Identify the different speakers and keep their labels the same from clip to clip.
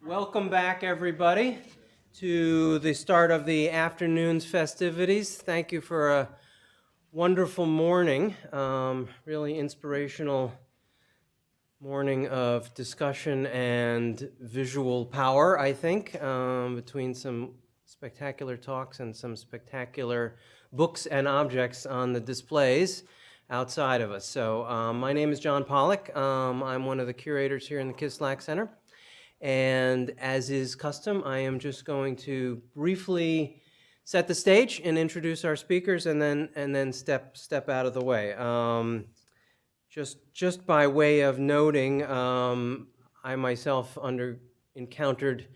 Speaker 1: Welcome back, everybody, to the start of the afternoon's festivities. Thank you for a wonderful morning, really inspirational morning of discussion and visual power, I think, between some spectacular talks and some spectacular books and objects on the displays outside of us. So my name is John Pollack. I'm one of the curators here in the Kislak Center. And as is custom, I am just going to briefly set the stage and introduce our speakers and then step out of the way. Just by way of noting, I myself encountered,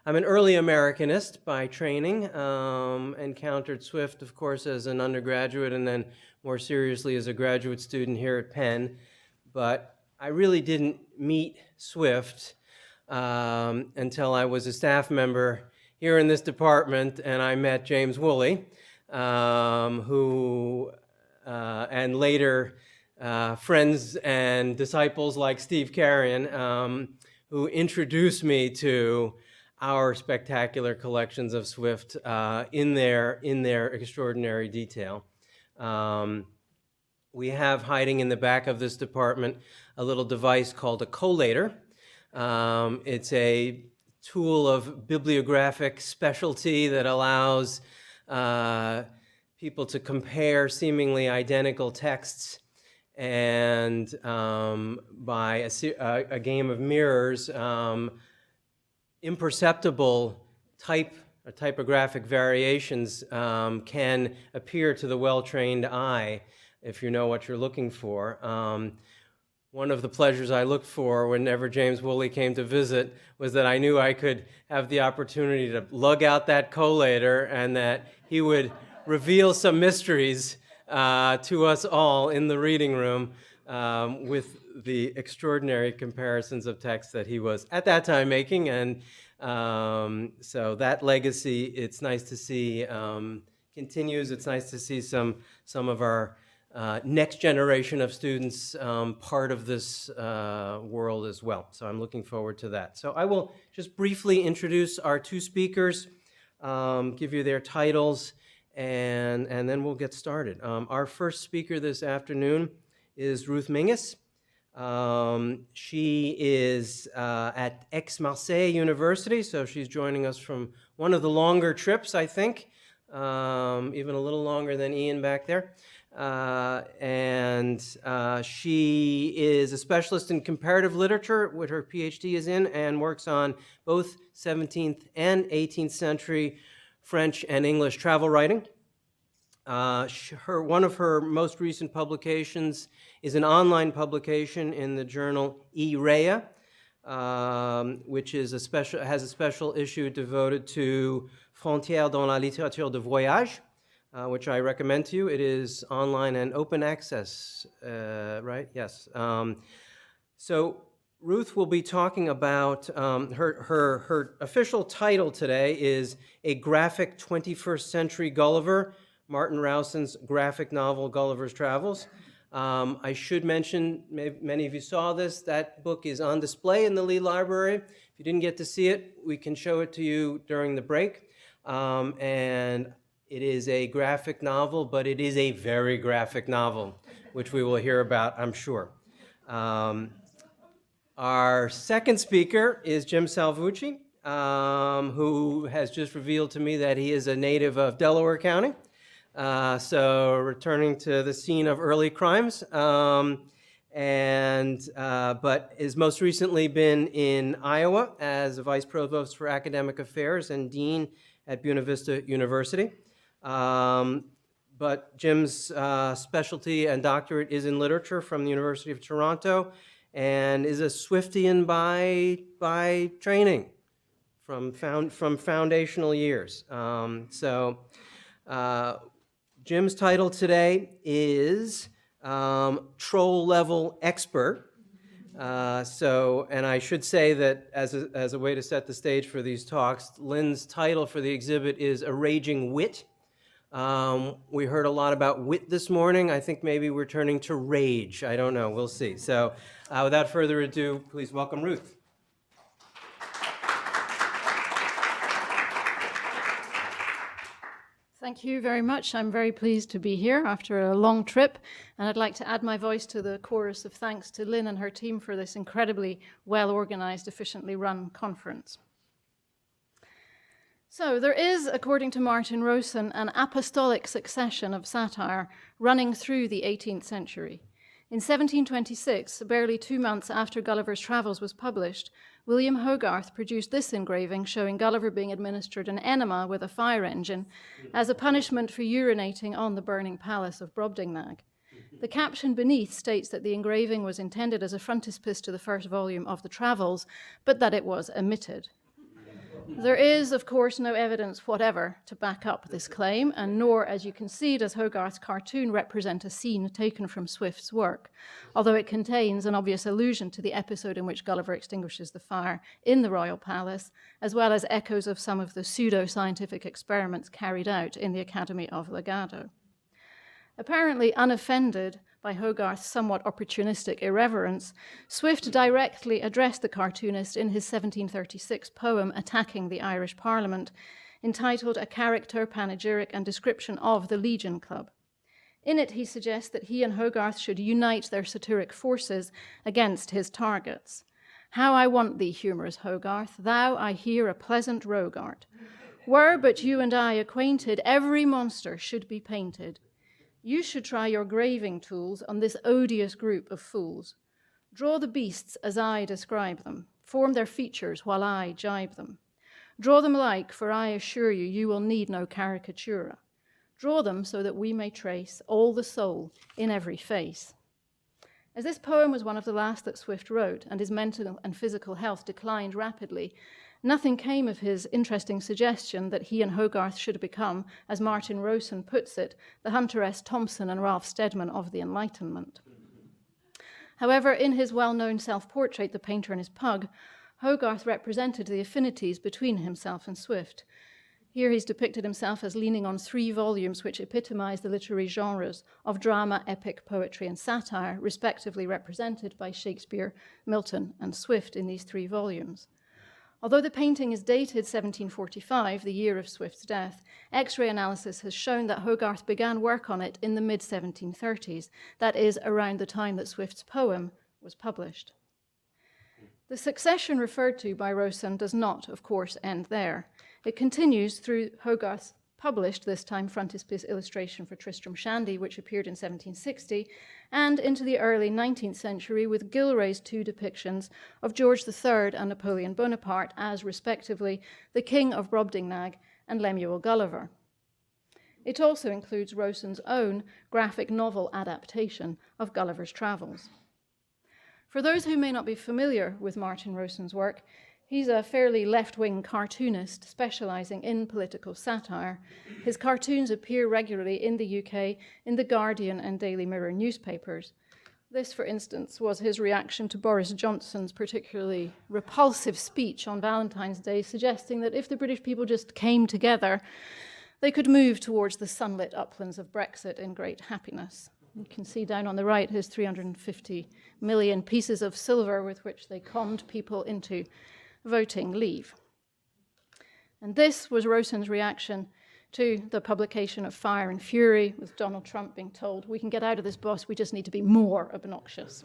Speaker 1: I'm an early Americanist by training, encountered Swift, of course, as an undergraduate and then more seriously as a graduate student here at Penn. But I really didn't meet Swift until I was a staff member here in this department, and I met James Woolley, who, and later friends and disciples like Steve Carrion, who introduced me to our spectacular collections of Swift in their extraordinary detail. We have hiding in the back of this department a little device called a collator. It's a tool of bibliographic specialty that allows people to compare seemingly identical texts, and by a game of mirrors, imperceptible typographic variations can appear to the well-trained eye if you know what you're looking for. One of the pleasures I looked for whenever James Woolley came to visit was that I knew I could have the opportunity to lug out that collator and that he would reveal some mysteries to us all in the reading room with the extraordinary comparisons of text that he was at that time making. And so that legacy, it's nice to see, continues. It's nice to see some of our next generation of students part of this world as well. So I'm looking forward to that. So I will just briefly introduce our two speakers, give you their titles, and then we'll get started. Our first speaker this afternoon is Ruth Mingus. She is at Aix-Marseille University, so she's joining us from one of the longer trips, I think, even a little longer than Ian back there. She is a specialist in comparative literature, what her PhD is in, and works on both 17th and 18th century French and English travel writing. One of her most recent publications is an online publication in the journal E-Rea, which is has a special issue devoted to Frontières dans la littérature de voyage, which I recommend to you. It is online and open access, right? Yes. So Ruth will be talking about her official title today is A Graphic 21st Century Gulliver, Martin Rowson's graphic novel Gulliver's Travels. I should mention, many of you saw this, that book is on display in the Lee Library. If you didn't get to see it, we can show it to you during the break. And it is a graphic novel, but it is a very graphic novel, which we will hear about, I'm sure. Our second speaker is Jim Salvucci, who has just revealed to me that he is a native of Delaware County. So returning to the scene of early crimes, but has most recently been in Iowa as a vice provost for academic affairs and dean at University. But Jim's specialty and doctorate is in literature from the University of Toronto, and is a Swiftian by training from foundational years. Jim's title today is Troll Level Expert. And I should say that as a way to set the stage for these talks, Lynn's title for the exhibit is A Raging Wit. We heard a lot about wit this morning. I think maybe we're turning to rage. I don't know. We'll see. So without further ado, please welcome Ruth.
Speaker 2: Thank you very much. I'm very pleased to be here after a long trip, and I'd like to add my voice to the chorus of thanks to Lynn and her team for this incredibly well-organized, efficiently run conference. So there is, according to Martin Rowson, an apostolic succession of satire running through the 18th century. In 1726, barely 2 months after Gulliver's Travels was published, William Hogarth produced this engraving showing Gulliver being administered an enema with a fire engine as a punishment for urinating on the burning palace of Brobdingnag. The caption beneath states that the engraving was intended as a frontispiece to the first volume of the Travels, but that it was omitted. There is, of course, no evidence whatever to back up this claim, and nor, as you can see, does Hogarth's cartoon represent a scene taken from Swift's work, although it contains an obvious allusion to the episode in which Gulliver extinguishes the fire in the royal palace, as well as echoes of some of the pseudo-scientific experiments carried out in the Academy of Legado. Apparently unoffended by Hogarth's somewhat opportunistic irreverence, Swift directly addressed the cartoonist in his 1736 poem attacking the Irish Parliament, entitled A Character, Panegyric and Description of the Legion Club. In it, he suggests that he and Hogarth should unite their satiric forces against his targets. How I want thee, humorous Hogarth, thou, I hear, a pleasant Rogart. Were but you and I acquainted, every monster should be painted. You should try your graving tools on this odious group of fools. Draw the beasts as I describe them. Form their features while I jibe them. Draw them like, for I assure you, you will need no caricatura. Draw them so that we may trace all the soul in every face. As this poem was one of the last that Swift wrote, and his mental and physical health declined rapidly, nothing came of his interesting suggestion that he and Hogarth should become, as Martin Rowson puts it, the Hunter S. Thompson and Ralph Steadman of the Enlightenment. However, in his well-known self-portrait, The Painter and His Pug, Hogarth represented the affinities between himself and Swift. Here he's depicted himself as leaning on 3 volumes which epitomize the literary genres of drama, epic, poetry, and satire, respectively represented by Shakespeare, Milton, and Swift in these 3 volumes. Although the painting is dated 1745, the year of Swift's death, X-ray analysis has shown that Hogarth began work on it in the mid-1730s, that is, around the time that Swift's poem was published. The succession referred to by Rowson does not, of course, end there. It continues through Hogarth's published, this time frontispiece illustration for Tristram Shandy, which appeared in 1760, and into the early 19th century with Gilray's 2 depictions of George III and Napoleon Bonaparte as, respectively, the King of Brobdingnag and Lemuel Gulliver. It also includes Rowson's own graphic novel adaptation of Gulliver's Travels. For those who may not be familiar with Martin Rowson's work, he's a fairly left-wing cartoonist specializing in political satire. His cartoons appear regularly in the UK in the Guardian and Daily Mirror newspapers. This, for instance, was his reaction to Boris Johnson's particularly repulsive speech on Valentine's Day, suggesting that if the British people just came together, they could move towards the sunlit uplands of Brexit in great happiness. You can see down on the right his 350 million pieces of silver with which they conned people into voting leave. And this was Rowson's reaction to the publication of Fire and Fury, with Donald Trump being told, we can get out of this, boss, we just need to be more obnoxious.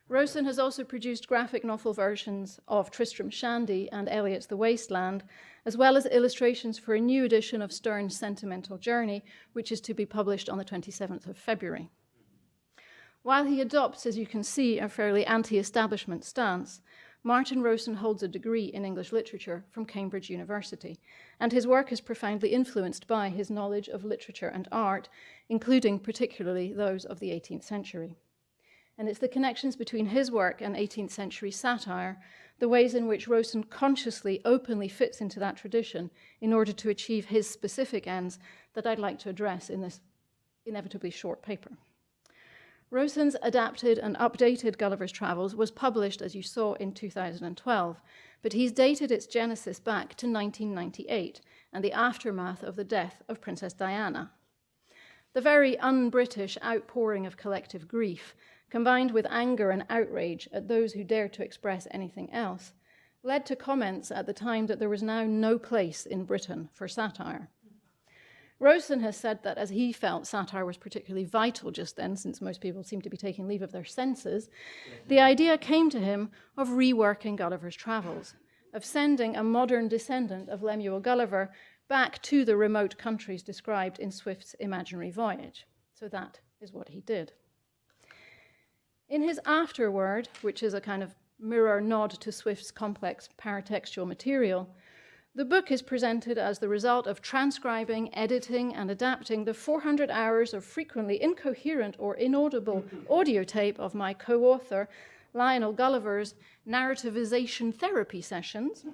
Speaker 2: Rowson has also produced graphic novel versions of Tristram Shandy and Eliot's The Wasteland, as well as illustrations for a new edition of Sterne's Sentimental Journey, which is to be published on the 27th of February. While he adopts, as you can see, a fairly anti-establishment stance, Martin Rowson holds a degree in English literature from Cambridge University, and his work is profoundly influenced by his knowledge of literature and art, including particularly those of the 18th century. And it's the connections between his work and 18th century satire, the ways in which Rowson consciously, openly fits into that tradition in order to achieve his specific ends, that I'd like to address in this inevitably short paper. Rowson's adapted and updated Gulliver's Travels was published, as you saw, in 2012, but he's dated its genesis back to 1998 and the aftermath of the death of Princess Diana. The very un-British outpouring of collective grief, combined with anger and outrage at those who dared to express anything else, led to comments at the time that there was now no place in Britain for satire. Rowson has said that as he felt satire was particularly vital just then, since most people seemed to be taking leave of their senses, the idea came to him of reworking Gulliver's Travels, of sending a modern descendant of Lemuel Gulliver back to the remote countries described in Swift's imaginary voyage. So that is what he did. In his afterword, which is a kind of mirror nod to Swift's complex paratextual material, the book is presented as the result of transcribing, editing, and adapting the 400 hours of frequently incoherent or inaudible audio tape of my co-author, Lionel Gulliver's narrativization therapy sessions,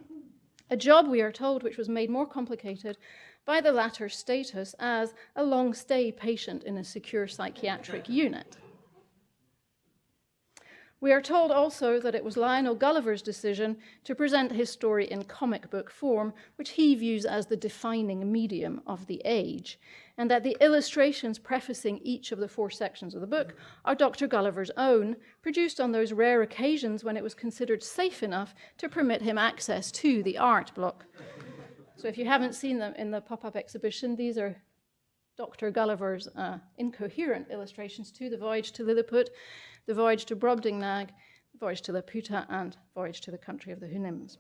Speaker 2: a job, we are told, which was made more complicated by the latter's status as a long-stay patient in a secure psychiatric unit. We are told also that it was Lionel Gulliver's decision to present his story in comic book form, which he views as the defining medium of the age, and that the illustrations prefacing each of the 4 sections of the book are Dr. Gulliver's own, produced on those rare occasions when it was considered safe enough to permit him access to the art block. So if you haven't seen them in the pop-up exhibition, these are Dr. Gulliver's incoherent illustrations to the Voyage to Lilliput, the Voyage to Brobdingnag, the Voyage to Laputa, and Voyage to the Country of the Houyhnhnms.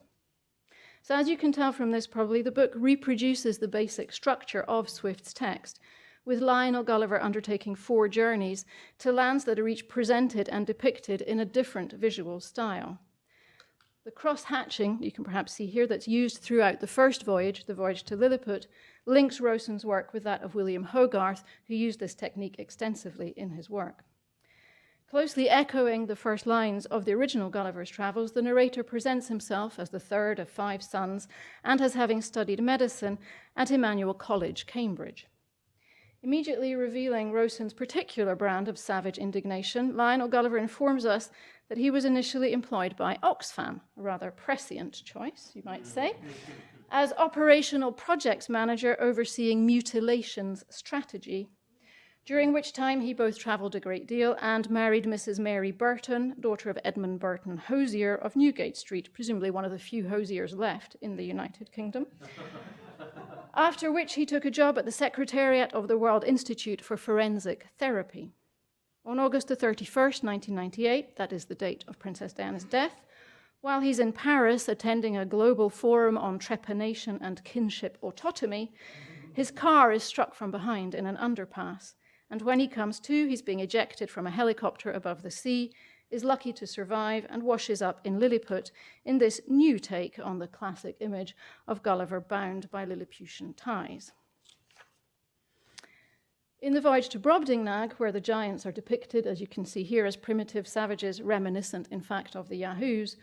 Speaker 2: So as you can tell from this, probably, the book reproduces the basic structure of Swift's text, with Lionel Gulliver undertaking 4 journeys to lands that are each presented and depicted in a different visual style. The cross-hatching, you can perhaps see here, that's used throughout the first voyage, the Voyage to Lilliput, links Rowson's work with that of William Hogarth, who used this technique extensively in his work. Closely echoing the first lines of the original Gulliver's Travels, the narrator presents himself as the 3rd of 5 sons and as having studied medicine at Emmanuel College, Cambridge. Immediately revealing Rowson's particular brand of savage indignation, Lionel Gulliver informs us that he was initially employed by Oxfam, a rather prescient choice, you might say, as operational projects manager overseeing mutilations strategy, during which time he both travelled a great deal and married Mrs. Mary Burton, daughter of Edmund Burton Hosier of Newgate Street, presumably one of the few Hosiers left in the United Kingdom. After which he took a job at the Secretariat of the World Institute for Forensic Therapy. On August the 31st, 1998, that is the date of Princess Diana's death, while he's in Paris attending a global forum on trepanation and kinship autotomy, his car is struck from behind in an underpass, and when he comes to, he's being ejected from a helicopter above the sea, is lucky to survive, and washes up in Lilliput in this new take on the classic image of Gulliver bound by Lilliputian ties. In the Voyage to Brobdingnag, where the giants are depicted, as you can see here, as primitive savages reminiscent, in fact, of the Yahoos,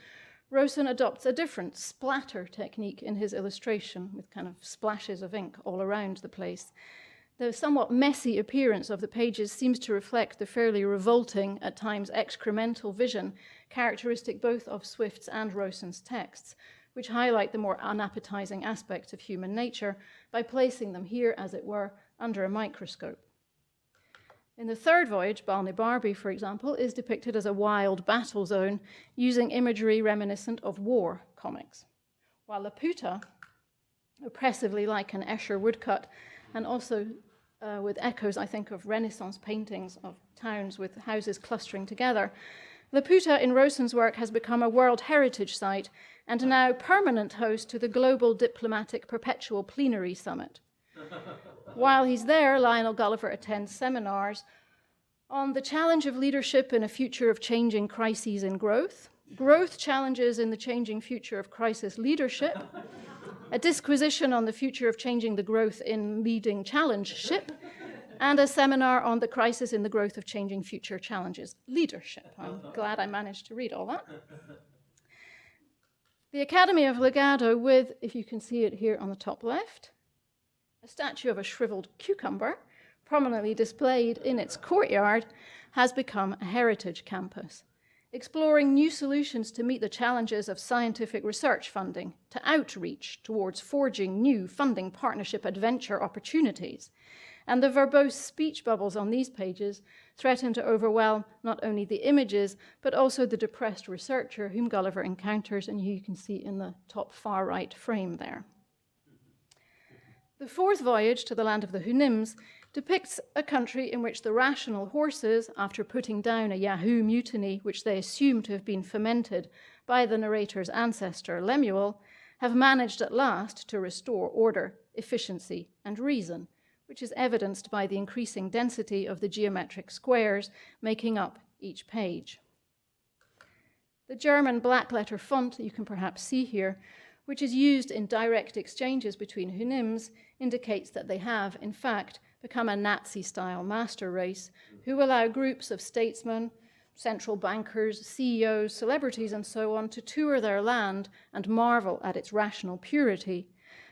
Speaker 2: Rowson adopts a different splatter technique in his illustration, with kind of splashes of ink all around the place. The somewhat messy appearance of the pages seems to reflect the fairly revolting, at times excremental vision, characteristic both of Swift's and Rowson's texts, which highlight the more unappetizing aspects of human nature by placing them here, as it were, under a microscope. In the 3rd voyage, Balnibarbi, for example, is depicted as a wild battle zone using imagery reminiscent of war comics, while Laputa, oppressively like an Escher woodcut, and also with echoes, I think, of Renaissance paintings of towns with houses clustering together, Laputa in Rowson's work has become a World Heritage Site and now permanent host to the Global Diplomatic Perpetual Plenary Summit. While he's there, Lionel Gulliver attends seminars on the challenge of leadership in a future of changing crises and growth, growth challenges in the changing future of crisis leadership, a disquisition on the future of changing the growth in leading challenge-ship, and a seminar on the crisis in the growth of changing future challenges leadership. I'm glad I managed to read all that. The Academy of Legado with, if you can see it here on the top left, a statue of a shriveled cucumber, prominently displayed in its courtyard, has become a heritage campus, exploring new solutions to meet the challenges of scientific research funding, to outreach towards forging new funding partnership adventure opportunities, And the verbose speech bubbles on these pages threaten to overwhelm not only the images, but also the depressed researcher whom Gulliver encounters, and who you can see in the top far right frame there. The fourth voyage to the land of the Houyhnhnms depicts a country in which the rational horses, after putting down a Yahoo mutiny which they assume to have been fomented by the narrator's ancestor Lemuel, have managed at last to restore order, efficiency, and reason, which is evidenced by the increasing density of the geometric squares making up each page. The German black letter font that you can perhaps see here, which is used in direct exchanges between Houyhnhnms, indicates that they have, in fact, become a Nazi-style master race who allow groups of statesmen, central bankers, CEOs, celebrities, and so on to tour their land and marvel at its rational purity,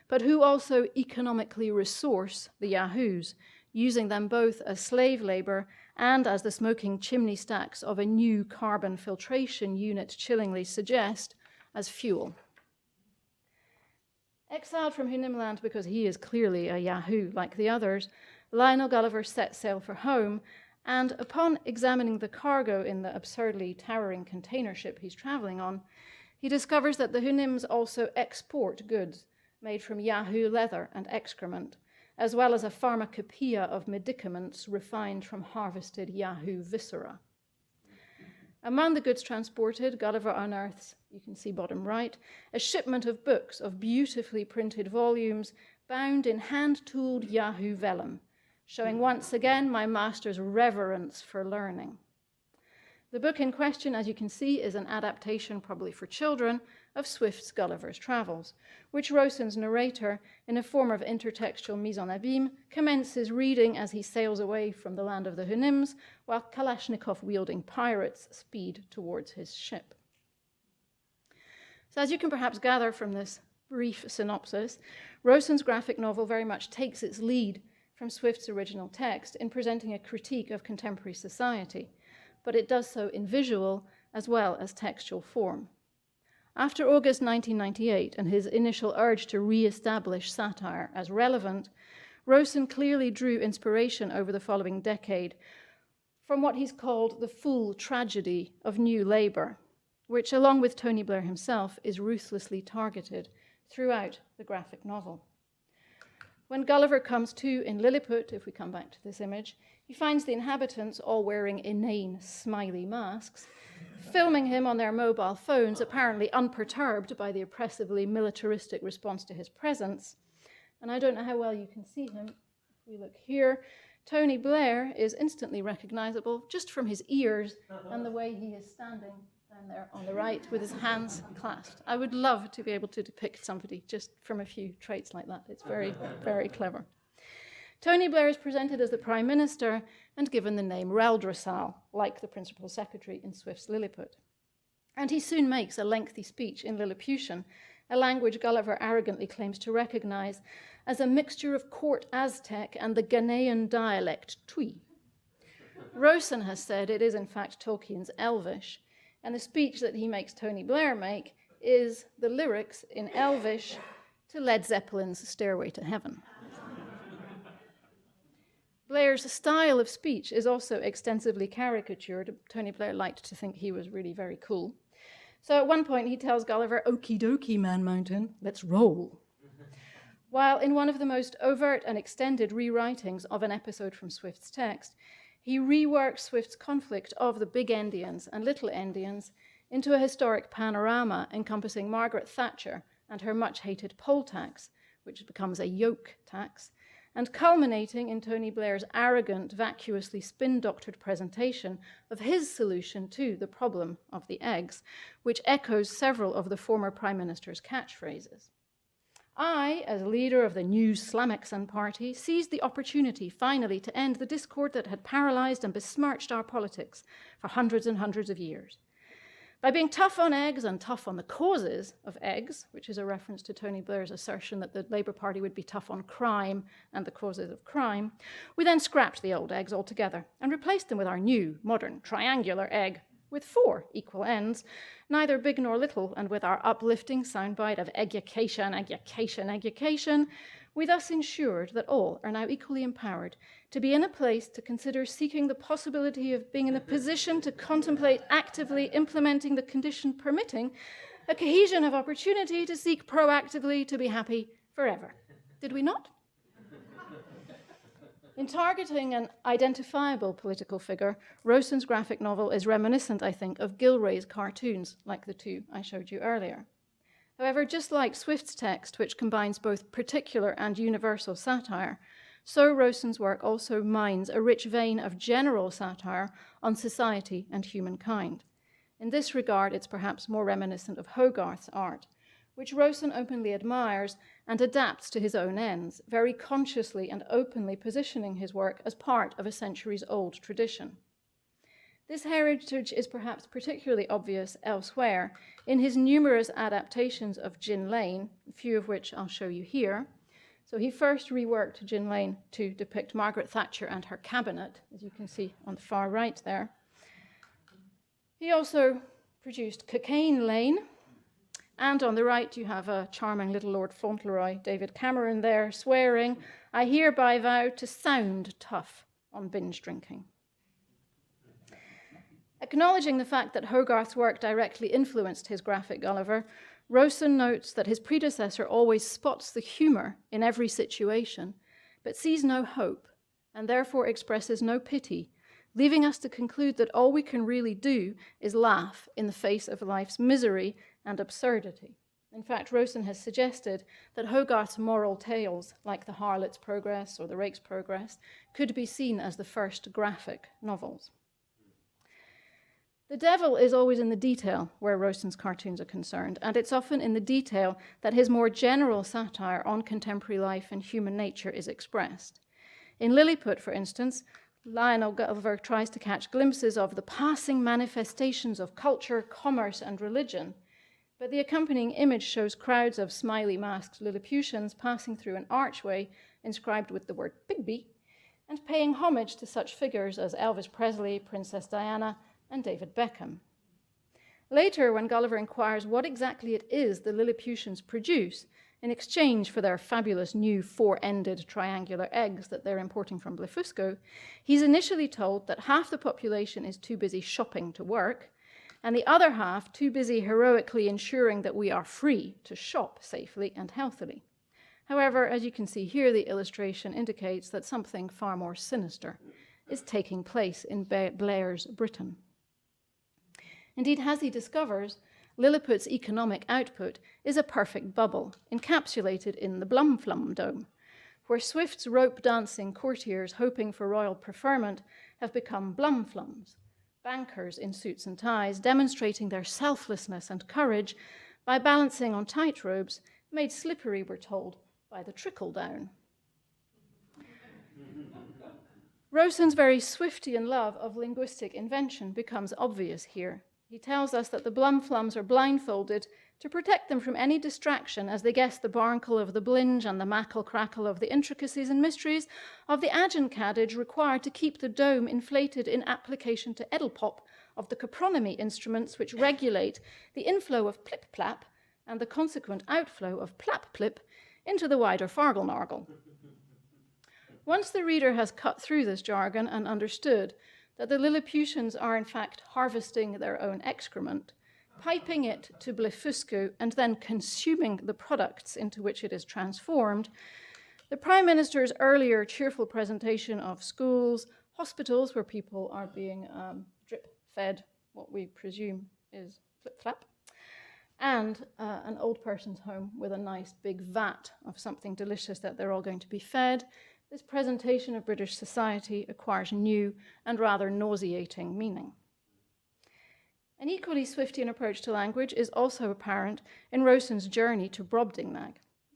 Speaker 2: but who also economically resource the Yahoos, using them both as slave labor and as the smoking chimney stacks of a new carbon filtration unit chillingly suggest, as fuel. Exiled from Houyhnhnmland because he is clearly a Yahoo like the others, Lionel Gulliver sets sail for home, and upon examining the cargo in the absurdly towering container ship he's traveling on, he discovers that the Houyhnhnms also export goods made from Yahoo leather and excrement, as well as a pharmacopoeia of medicaments refined from harvested Yahoo viscera. Among the goods transported, Gulliver unearths, you can see bottom right, a shipment of books of beautifully printed volumes bound in hand-tooled Yahoo vellum, showing once again my master's reverence for learning. The book in question, as you can see, is an adaptation, probably for children, of Swift's Gulliver's Travels, which Rowson's narrator, in a form of intertextual mise en abîme, commences reading as he sails away from the land of the Houyhnhnms, while Kalashnikov-wielding pirates speed towards his ship. So as you can perhaps gather from this brief synopsis, Rowson's graphic novel very much takes its lead from Swift's original text in presenting a critique of contemporary society, but it does so in visual as well as textual form. After August 1998 and his initial urge to re-establish satire as relevant, Rowson clearly drew inspiration over the following decade from what he's called the full tragedy of New Labour, which, along with Tony Blair himself, is ruthlessly targeted throughout the graphic novel. When Gulliver comes to in Lilliput, if we come back to this image, he finds the inhabitants all wearing inane, smiley masks, filming him on their mobile phones, apparently unperturbed by the oppressively militaristic response to his presence. And I don't know how well you can see him. If we look here, Tony Blair is instantly recognizable just from his ears and the way he is standing down there on the right with his hands clasped. I would love to be able to depict somebody just from a few traits like that. It's very, very clever. Tony Blair is presented as the Prime Minister and given the name Reldresal, like the Principal Secretary in Swift's Lilliput. And he soon makes a lengthy speech in Lilliputian, a language Gulliver arrogantly claims to recognize as a mixture of court Aztec and the Ghanaian dialect Twi. Rowson has said it is in fact Tolkien's Elvish, and the speech that he makes Tony Blair make is the lyrics in Elvish to Led Zeppelin's Stairway to Heaven. Blair's style of speech is also extensively caricatured. Tony Blair liked to think he was really very cool. So at one point he tells Gulliver, "Okie dokie, Man Mountain, let's roll." While in one of the most overt and extended rewritings of an episode from Swift's text, he reworks Swift's conflict of the big Endians and little Endians into a historic panorama encompassing Margaret Thatcher and her much-hated poll tax, which becomes a yoke tax, and culminating in Tony Blair's arrogant, vacuously spin-doctored presentation of his solution to the problem of the eggs, which echoes several of the former Prime Minister's catchphrases. I, as leader of the new Slamexan party, seized the opportunity finally to end the discord that had paralyzed and besmirched our politics for hundreds and hundreds of years. By being tough on eggs and tough on the causes of eggs, which is a reference to Tony Blair's assertion that the Labour Party would be tough on crime and the causes of crime, we then scrapped the old eggs altogether and replaced them with our new, modern, triangular egg with 4 equal ends, neither big nor little, and with our uplifting soundbite of education, education, education, We thus ensured that all are now equally empowered to be in a place to consider seeking the possibility of being in a position to contemplate actively implementing the condition permitting a cohesion of opportunity to seek proactively to be happy forever. Did we not? In targeting an identifiable political figure, Rowson's graphic novel is reminiscent, I think, of Gilray's cartoons, like the two I showed you earlier. However, just like Swift's text, which combines both particular and universal satire, so Rowson's work also mines a rich vein of general satire on society and humankind. In this regard, it's perhaps more reminiscent of Hogarth's art, which Rowson openly admires and adapts to his own ends, very consciously and openly positioning his work as part of a centuries-old tradition. This heritage is perhaps particularly obvious elsewhere in his numerous adaptations of Gin Lane, a few of which I'll show you here. So he first reworked Gin Lane to depict Margaret Thatcher and her cabinet, as you can see on the far right there. He also produced Cocaine Lane, and on the right you have a charming little Lord Fauntleroy, David Cameron there, swearing, "I hereby vow to sound tough on binge drinking." Acknowledging the fact that Hogarth's work directly influenced his graphic Gulliver, Rowson notes that his predecessor always spots the humor in every situation, but sees no hope, and therefore expresses no pity, leaving us to conclude that all we can really do is laugh in the face of life's misery and absurdity. In fact, Rowson has suggested that Hogarth's moral tales, like The Harlot's Progress or The Rake's Progress, could be seen as the first graphic novels. The devil is always in the detail where Rowson's cartoons are concerned, and it's often in the detail that his more general satire on contemporary life and human nature is expressed. In Lilliput, for instance, Lionel Gulliver tries to catch glimpses of the passing manifestations of culture, commerce, and religion, but the accompanying image shows crowds of smiley masked Lilliputians passing through an archway inscribed with the word Bigby and paying homage to such figures as Elvis Presley, Princess Diana, and David Beckham. Later, when Gulliver inquires what exactly it is the Lilliputians produce in exchange for their fabulous new four-ended triangular eggs that they're importing from Blefusco, he's initially told that half the population is too busy shopping to work, and the other half too busy heroically ensuring that we are free to shop safely and healthily. However, as you can see here, the illustration indicates that something far more sinister is taking place in Blair's Britain. Indeed, as he discovers, Lilliput's economic output is a perfect bubble, encapsulated in the Blumflum Dome, where Swift's rope-dancing courtiers hoping for royal preferment have become Blumflums, bankers in suits and ties, demonstrating their selflessness and courage by balancing on tightropes, made slippery, we're told, by the trickle-down. Rowson's very Swiftian love of linguistic invention becomes obvious here. He tells us that the Blumflums are blindfolded to protect them from any distraction as they guess the barnacle of the blinge and the mackle-crackle of the intricacies and mysteries of the agincadage required to keep the dome inflated in application to edelpop of the copronomy instruments which regulate the inflow of plip-plap and the consequent outflow of plap-plip into the wider fargle-nargle. Once the reader has cut through this jargon and understood that the Lilliputians are in fact harvesting their own excrement, piping it to Blefusco, and then consuming the products into which it is transformed, the Prime Minister's earlier cheerful presentation of schools, hospitals where people are being drip-fed what we presume is flip-flap, and an old person's home with a nice big vat of something delicious that they're all going to be fed, this presentation of British society acquires new and rather nauseating meaning. An equally Swiftian approach to language is also apparent in Rowson's journey to Brobdingnag.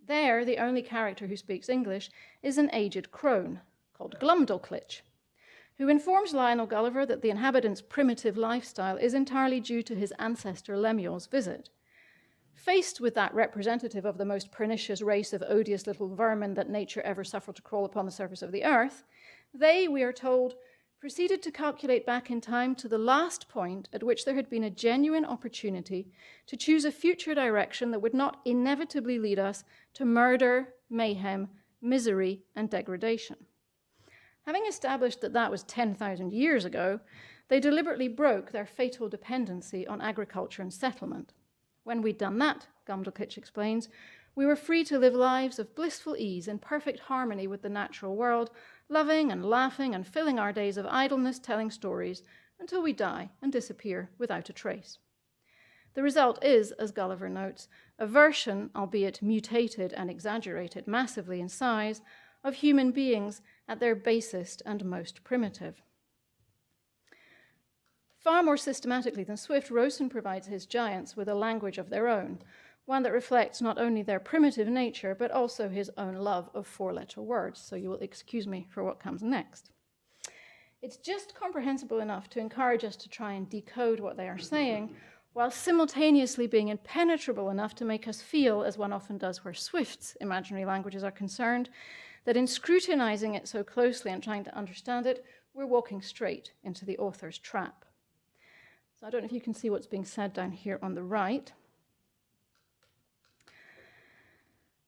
Speaker 2: There, the only character who speaks English is an aged crone called Glumdalclitch, who informs Lionel Gulliver that the inhabitant's primitive lifestyle is entirely due to his ancestor Lemuel's visit. Faced with that representative of the most pernicious race of odious little vermin that nature ever suffered to crawl upon the surface of the earth, they, we are told, proceeded to calculate back in time to the last point at which there had been a genuine opportunity to choose a future direction that would not inevitably lead us to murder, mayhem, misery, and degradation. Having established that that was 10,000 years ago, they deliberately broke their fatal dependency on agriculture and settlement. When we'd done that, Gumdalclitch explains, we were free to live lives of blissful ease in perfect harmony with the natural world, loving and laughing and filling our days of idleness telling stories until we die and disappear without a trace. The result is, as Gulliver notes, a version, albeit mutated and exaggerated massively in size, of human beings at their basest and most primitive. Far more systematically than Swift, Rowson provides his giants with a language of their own, one that reflects not only their primitive nature, but also his own love of four-letter words, so you will excuse me for what comes next. It's just comprehensible enough to encourage us to try and decode what they are saying, while simultaneously being impenetrable enough to make us feel, as one often does where Swift's imaginary languages are concerned, that in scrutinizing it so closely and trying to understand it, we're walking straight into the author's trap. So I don't know if you can see what's being said down here on the right.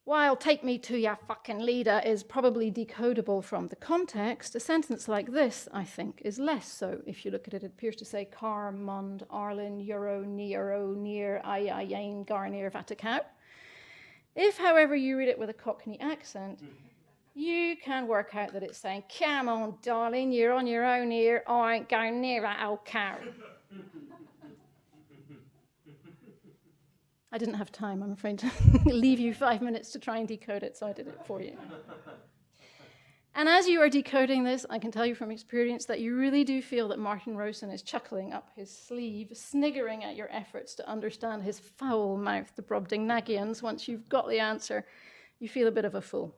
Speaker 2: While "take me to ya fucking leader" is probably decodable from the context, a sentence like this, I think, is less so. If you look at it, it appears to say car, mond, arlin, euro, near, ayayin, garnier, vaticow. If, however, you read it with a Cockney accent, you can work out that it's saying, "Come on, darling, you're on your own here. I ain't going near that old cow." I didn't have time, I'm afraid, to leave you 5 minutes to try and decode it, so I did it for you. And as you are decoding this, I can tell you from experience that you really do feel that Martin Rowson is chuckling up his sleeve, sniggering at your efforts to understand his foul-mouthed Brobdingnagians. Once you've got the answer, you feel a bit of a fool.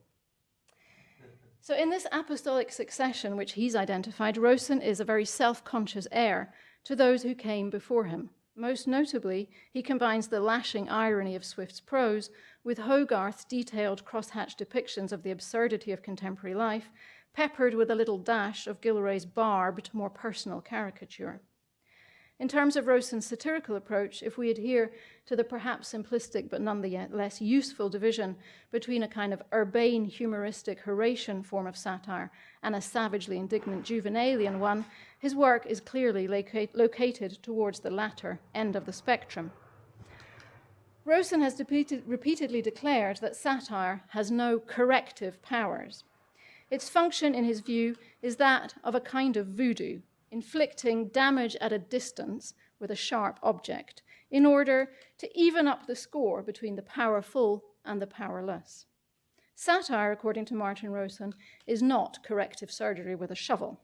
Speaker 2: So in this apostolic succession, which he's identified, Rowson is a very self-conscious heir to those who came before him. Most notably, he combines the lashing irony of Swift's prose with Hogarth's detailed crosshatch depictions of the absurdity of contemporary life, peppered with a little dash of Gilroy's barbed, more personal caricature. In terms of Rowson's satirical approach, if we adhere to the perhaps simplistic but nonetheless useful division between a kind of urbane, humoristic, Horatian form of satire and a savagely indignant Juvenalian one, his work is clearly located towards the latter end of the spectrum. Rowson has repeatedly declared that satire has no corrective powers. Its function, in his view, is that of a kind of voodoo, inflicting damage at a distance with a sharp object in order to even up the score between the powerful and the powerless. Satire, according to Martin Rowson, is not corrective surgery with a shovel.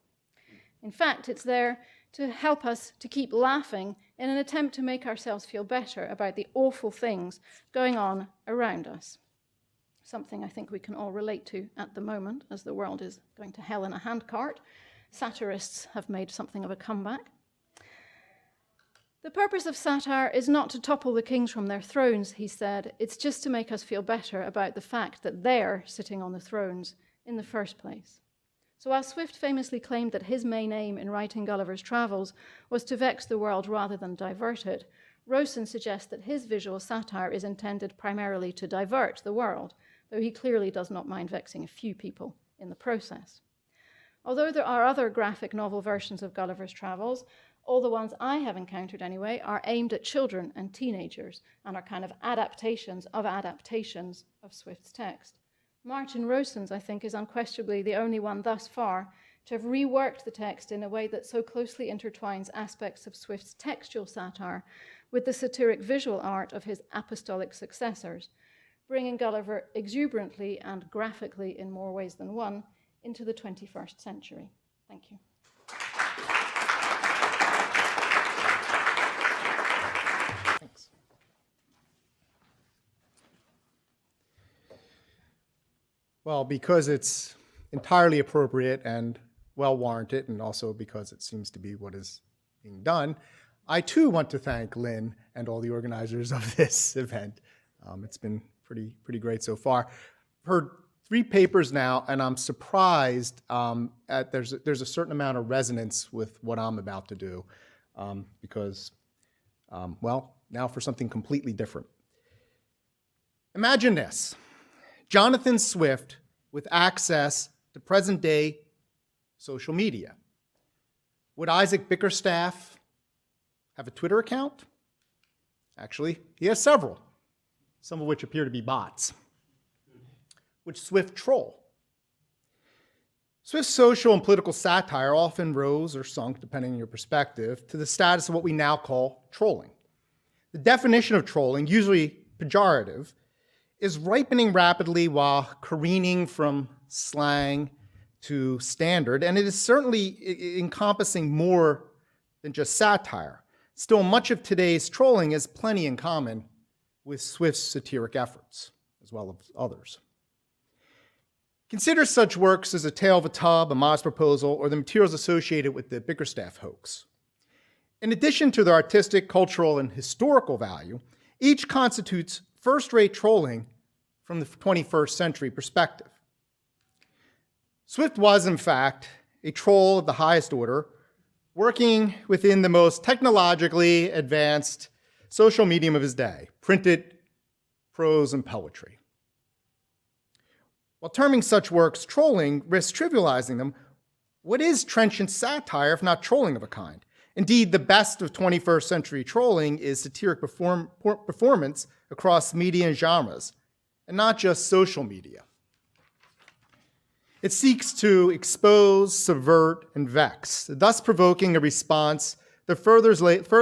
Speaker 2: In fact, it's there to help us to keep laughing in an attempt to make ourselves feel better about the awful things going on around us. Something I think we can all relate to at the moment, as the world is going to hell in a handcart. Satirists have made something of a comeback. The purpose of satire is not to topple the kings from their thrones, he said. It's just to make us feel better about the fact that they're sitting on the thrones in the first place. So while Swift famously claimed that his main aim in writing Gulliver's Travels was to vex the world rather than divert it, Rowson suggests that his visual satire is intended primarily to divert the world, though he clearly does not mind vexing a few people in the process. Although there are other graphic novel versions of Gulliver's Travels, all the ones I have encountered anyway are aimed at children and teenagers and are kind of adaptations of Swift's text. Martin Rowson's, I think, is unquestionably the only one thus far to have reworked the text in a way that so closely intertwines aspects of Swift's textual satire with the satiric visual art of his apostolic successors, bringing Gulliver exuberantly and graphically in more ways than one into the 21st century. Thank you.
Speaker 3: Thanks. Well, because it's entirely appropriate and well warranted, and also because it seems to be what is being done, I too want to thank Lynn and all the organizers of this event. It's been pretty great so far. Heard 3 papers now, and I'm surprised at there's a certain amount of resonance with what I'm about to do, because, well, now for something completely different. Imagine this. Jonathan Swift with access to present-day social media. Would Isaac Bickerstaff have a Twitter account? Actually, he has several, some of which appear to be bots. Would Swift troll? Swift's social and political satire often rose or sunk, depending on your perspective, to the status of what we now call trolling. The definition of trolling, usually pejorative, is ripening rapidly while careening from slang to standard, and it is certainly encompassing more than just satire. Still, much of today's trolling has plenty in common with Swift's satiric efforts, as well as others. Consider such works as A Tale of a Tub, A Modest Proposal, or the materials associated with the Bickerstaff hoax. In addition to their artistic, cultural, and historical value, each constitutes first-rate trolling from the 21st century perspective. Swift was, in fact, a troll of the highest order, working within the most technologically advanced social medium of his day, printed prose and poetry. While terming such works trolling risks trivializing them, what is trenchant satire if not trolling of a kind? Indeed, the best of 21st century trolling is satiric performance across media and genres, and not just social media. It seeks to expose, subvert, and vex, thus provoking a response that further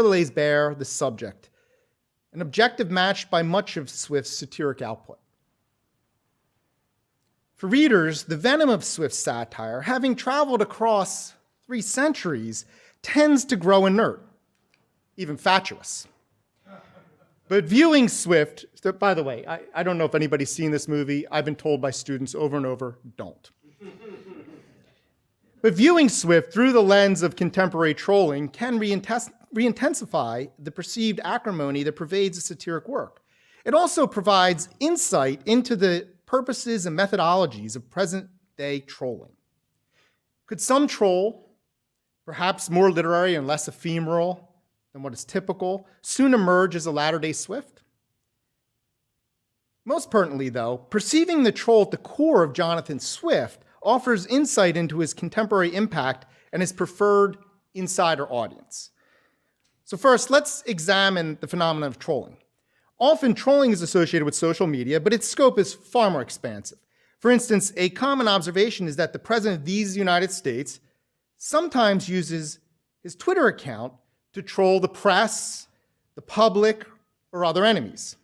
Speaker 3: lays bare the subject, an objective matched by much of Swift's satiric output. For readers, the venom of Swift's satire, having traveled across 3 centuries, tends to grow inert, even fatuous. But viewing Swift, by the way, I don't know if anybody's seen this movie. I've been told by students over and over, don't. But viewing Swift through the lens of contemporary trolling can re-intensify the perceived acrimony that pervades the satiric work. It also provides insight into the purposes and methodologies of present-day trolling. Could some troll, perhaps more literary and less ephemeral than what is typical, soon emerge as a latter-day Swift? Most pertinently, though, perceiving the troll at the core of Jonathan Swift offers insight into his contemporary impact and his preferred insider audience. So first, let's examine the phenomenon of trolling. Often, trolling is associated with social media, but its scope is far more expansive. For instance, a common observation is that the President of these United States sometimes uses his Twitter account to troll the press, the public, or other enemies.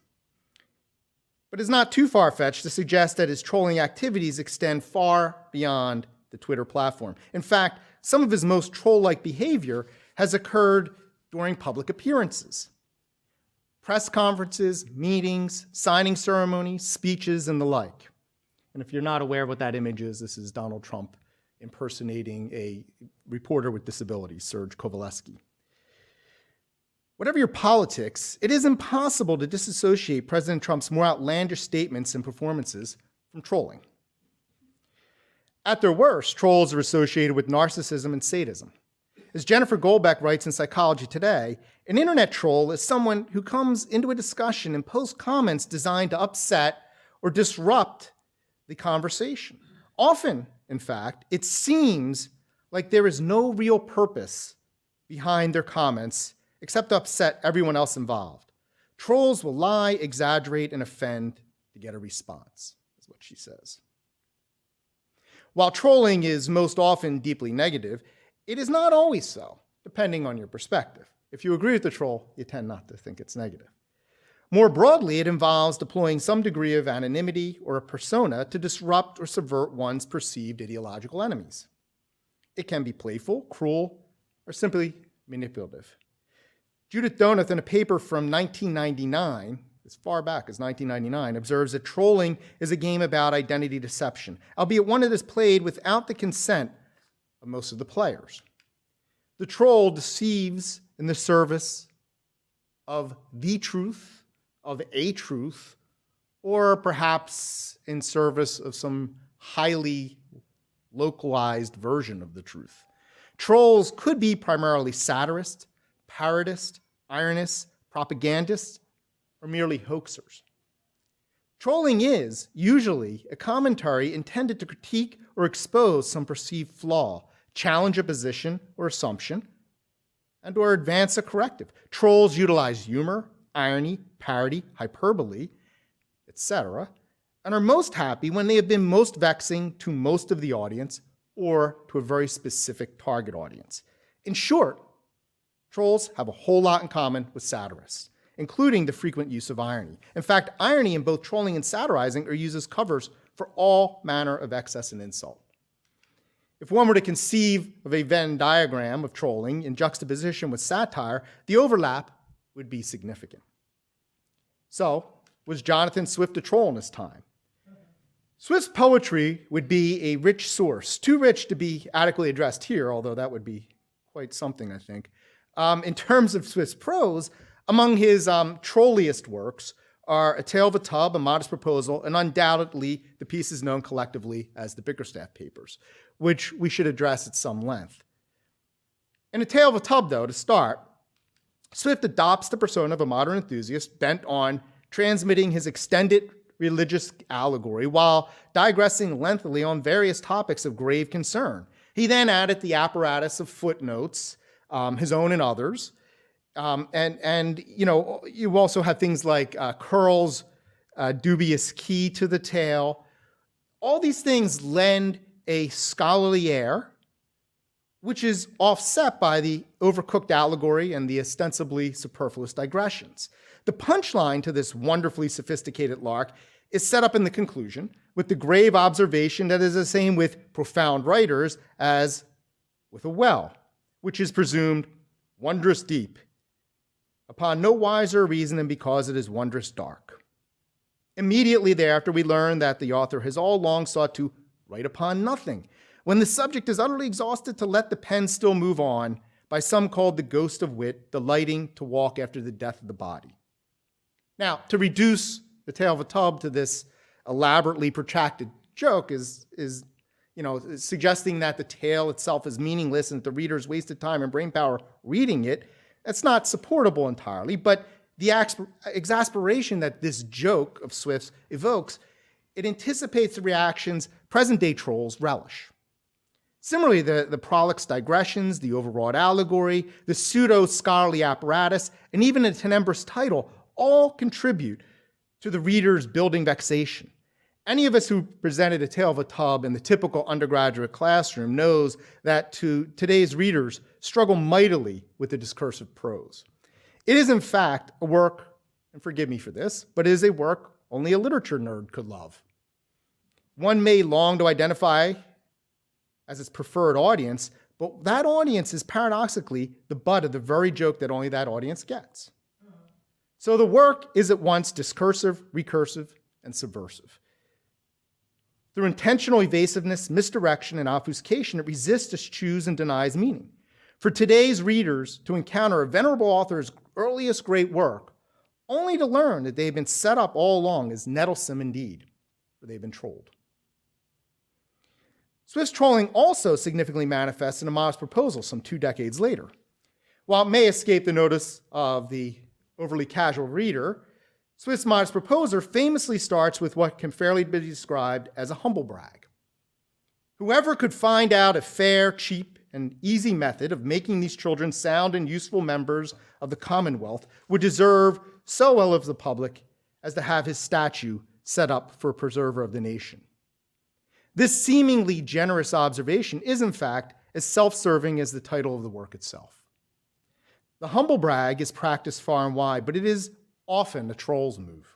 Speaker 3: But it's not too far-fetched to suggest that his trolling activities extend far beyond the Twitter platform. In fact, some of his most troll-like behavior has occurred during public appearances. Press conferences, meetings, signing ceremonies, speeches, and the like. And if you're not aware of what that image is, this is Donald Trump impersonating a reporter with disabilities, Serge Kovaleski. Whatever your politics, it is impossible to disassociate President Trump's more outlandish statements and performances from trolling. At their worst, trolls are associated with narcissism and sadism. As Jennifer Goldbeck writes in Psychology Today, an internet troll is someone who comes into a discussion and posts comments designed to upset or disrupt the conversation. Often, in fact, it seems like there is no real purpose behind their comments except to upset everyone else involved. Trolls will lie, exaggerate, and offend to get a response, is what she says. While trolling is most often deeply negative, it is not always so, depending on your perspective. If you agree with the troll, you tend not to think it's negative. More broadly, it involves deploying some degree of anonymity or a persona to disrupt or subvert one's perceived ideological enemies. It can be playful, cruel, or simply manipulative. Judith Donath, in a paper from 1999, as far back as 1999, observes that trolling is a game about identity deception, albeit one that is played without the consent of most of the players. The troll deceives in the service of the truth, of a truth, or perhaps in service of some highly localized version of the truth. Trolls could be primarily satirists, parodists, ironists, propagandists, or merely hoaxers. Trolling is, usually, a commentary intended to critique or expose some perceived flaw, challenge a position or assumption, and or advance a corrective. Trolls utilize humor, irony, parody, hyperbole, etc., and are most happy when they have been most vexing to most of the audience or to a very specific target audience. In short, trolls have a whole lot in common with satirists, including the frequent use of irony. In fact, irony in both trolling and satirizing are used as covers for all manner of excess and insult. If one were to conceive of a Venn diagram of trolling in juxtaposition with satire, the overlap would be significant. So, was Jonathan Swift a troll in his time? Swift's poetry would be a rich source, too rich to be adequately addressed here, although that would be quite something, I think. In terms of Swift's prose, among his trolliest works are A Tale of a Tub, A Modest Proposal, and undoubtedly the pieces known collectively as the Bickerstaff Papers, which we should address at some length. In A Tale of a Tub, though, to start, Swift adopts the persona of a modern enthusiast bent on transmitting his extended religious allegory while digressing lengthily on various topics of grave concern. He then added the apparatus of footnotes, his own and others, and you know, you also have things like Curl's dubious key to the tale. All these things lend a scholarly air, which is offset by the overcooked allegory and the ostensibly superfluous digressions. The punchline to this wonderfully sophisticated lark is set up in the conclusion with the grave observation that is the same with profound writers as with a well, which is presumed wondrous deep, upon no wiser reason than because it is wondrous dark. Immediately thereafter, we learn that the author has all along sought to write upon nothing, when the subject is utterly exhausted to let the pen still move on, by some called the ghost of wit, delighting to walk after the death of the body. Now, to reduce The Tale of a Tub to this elaborately protracted joke is suggesting that the tale itself is meaningless and that the reader's wasted time and brainpower reading it. That's not supportable entirely, but the exasperation that this joke of Swift's evokes, it anticipates the reactions present-day trolls relish. Similarly, the prolix digressions, the overwrought allegory, the pseudo-scholarly apparatus, and even a tenebrous title all contribute to the reader's building vexation. Any of us who presented A Tale of a Tub in the typical undergraduate classroom knows that today's readers struggle mightily with the discursive prose. It is, in fact, a work, and forgive me for this, but it is a work only a literature nerd could love. One may long to identify as its preferred audience, but that audience is paradoxically the butt of the very joke that only that audience gets. So the work is at once discursive, recursive, and subversive. Through intentional evasiveness, misdirection, and obfuscation, it resists, eschews, and denies meaning. For today's readers to encounter a venerable author's earliest great work, only to learn that they've been set up all along is nettlesome indeed, for they've been trolled. Swift's trolling also significantly manifests in A Modest Proposal some 2 decades later. While it may escape the notice of the overly casual reader, Swift's Modest Proposer famously starts with what can fairly be described as a humble brag. Whoever could find out a fair, cheap, and easy method of making these children sound and useful members of the Commonwealth would deserve so well of the public as to have his statue set up for a preserver of the nation. This seemingly generous observation is, in fact, as self-serving as the title of the work itself. The humble brag is practiced far and wide, but it is often a troll's move,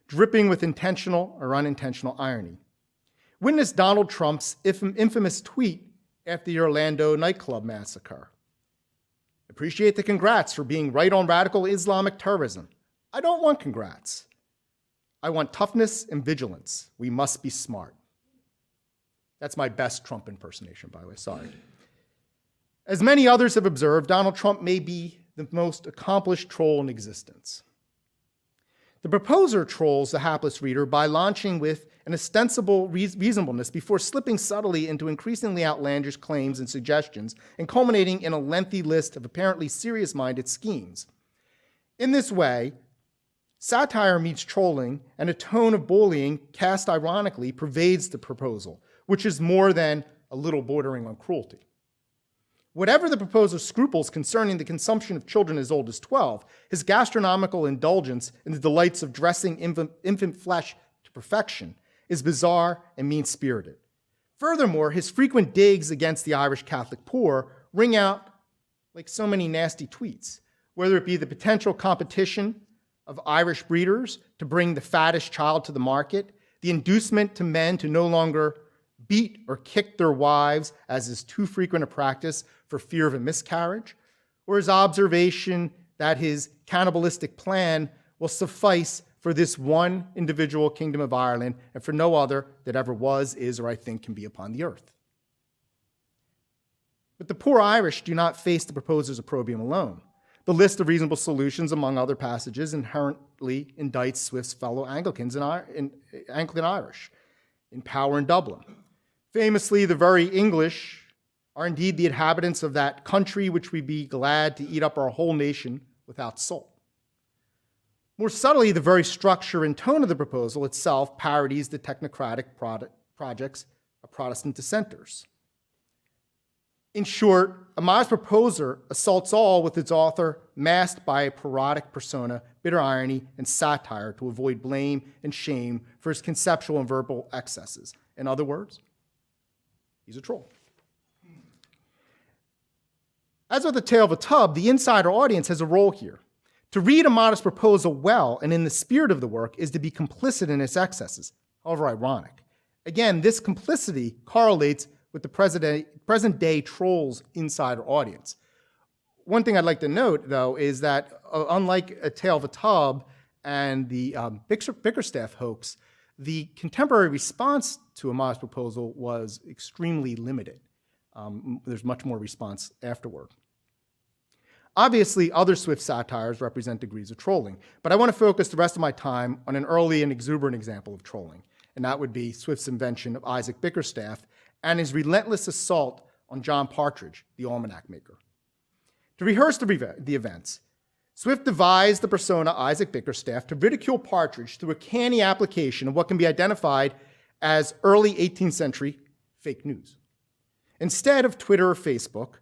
Speaker 3: dripping with intentional or unintentional irony. Witness Donald Trump's infamous tweet after the Orlando nightclub massacre. Appreciate the congrats for being right on radical Islamic terrorism. I don't want congrats. I want toughness and vigilance. We must be smart. That's my best Trump impersonation, by the way, sorry. As many others have observed, Donald Trump may be the most accomplished troll in existence. The proposer trolls the hapless reader by launching with an ostensible reasonableness before slipping subtly into increasingly outlandish claims and suggestions and culminating in a lengthy list of apparently serious-minded schemes. In this way, Satire meets trolling, and a tone of bullying, cast ironically, pervades the proposal, which is more than a little bordering on cruelty. Whatever the proposer's scruples concerning the consumption of children as old as 12, his gastronomical indulgence in the delights of dressing infant flesh to perfection is bizarre and mean-spirited. Furthermore, his frequent digs against the Irish Catholic poor ring out like so many nasty tweets, whether it be the potential competition of Irish breeders to bring the fattest child to the market, the inducement to men to no longer beat or kick their wives, as is too frequent a practice for fear of a miscarriage, or his observation that his cannibalistic plan will suffice for this one individual kingdom of Ireland and for no other that ever was, is, or I think can be upon the earth. But the poor Irish do not face the proposer's opprobrium alone. The list of reasonable solutions, among other passages, inherently indicts Swift's fellow Anglicans in Anglican Irish in power in Dublin. Famously, the very English are indeed the inhabitants of that country which we be glad to eat up our whole nation without salt. More subtly, the very structure and tone of the proposal itself parodies the technocratic projects of Protestant dissenters. In short, a modest proposer assaults all with its author masked by a parodic persona, bitter irony, and satire to avoid blame and shame for his conceptual and verbal excesses. In other words, he's a troll. As with the tale of a tub, the insider audience has a role here. To read a modest proposal well and in the spirit of the work is to be complicit in its excesses, however ironic. Again, this complicity correlates with the present-day trolls' insider audience. One thing I'd like to note, though, is that unlike A Tale of a Tub and the Bickerstaff hoax, the contemporary response to a modest proposal was extremely limited. There's much more response afterward. Obviously, other Swift satires represent degrees of trolling, but I want to focus the rest of my time on an early and exuberant example of trolling, and that would be Swift's invention of Isaac Bickerstaff and his relentless assault on John Partridge, the almanac maker. To rehearse the events, Swift devised the persona Isaac Bickerstaff to ridicule Partridge through a canny application of what can be identified as early 18th century fake news. Instead of Twitter or Facebook,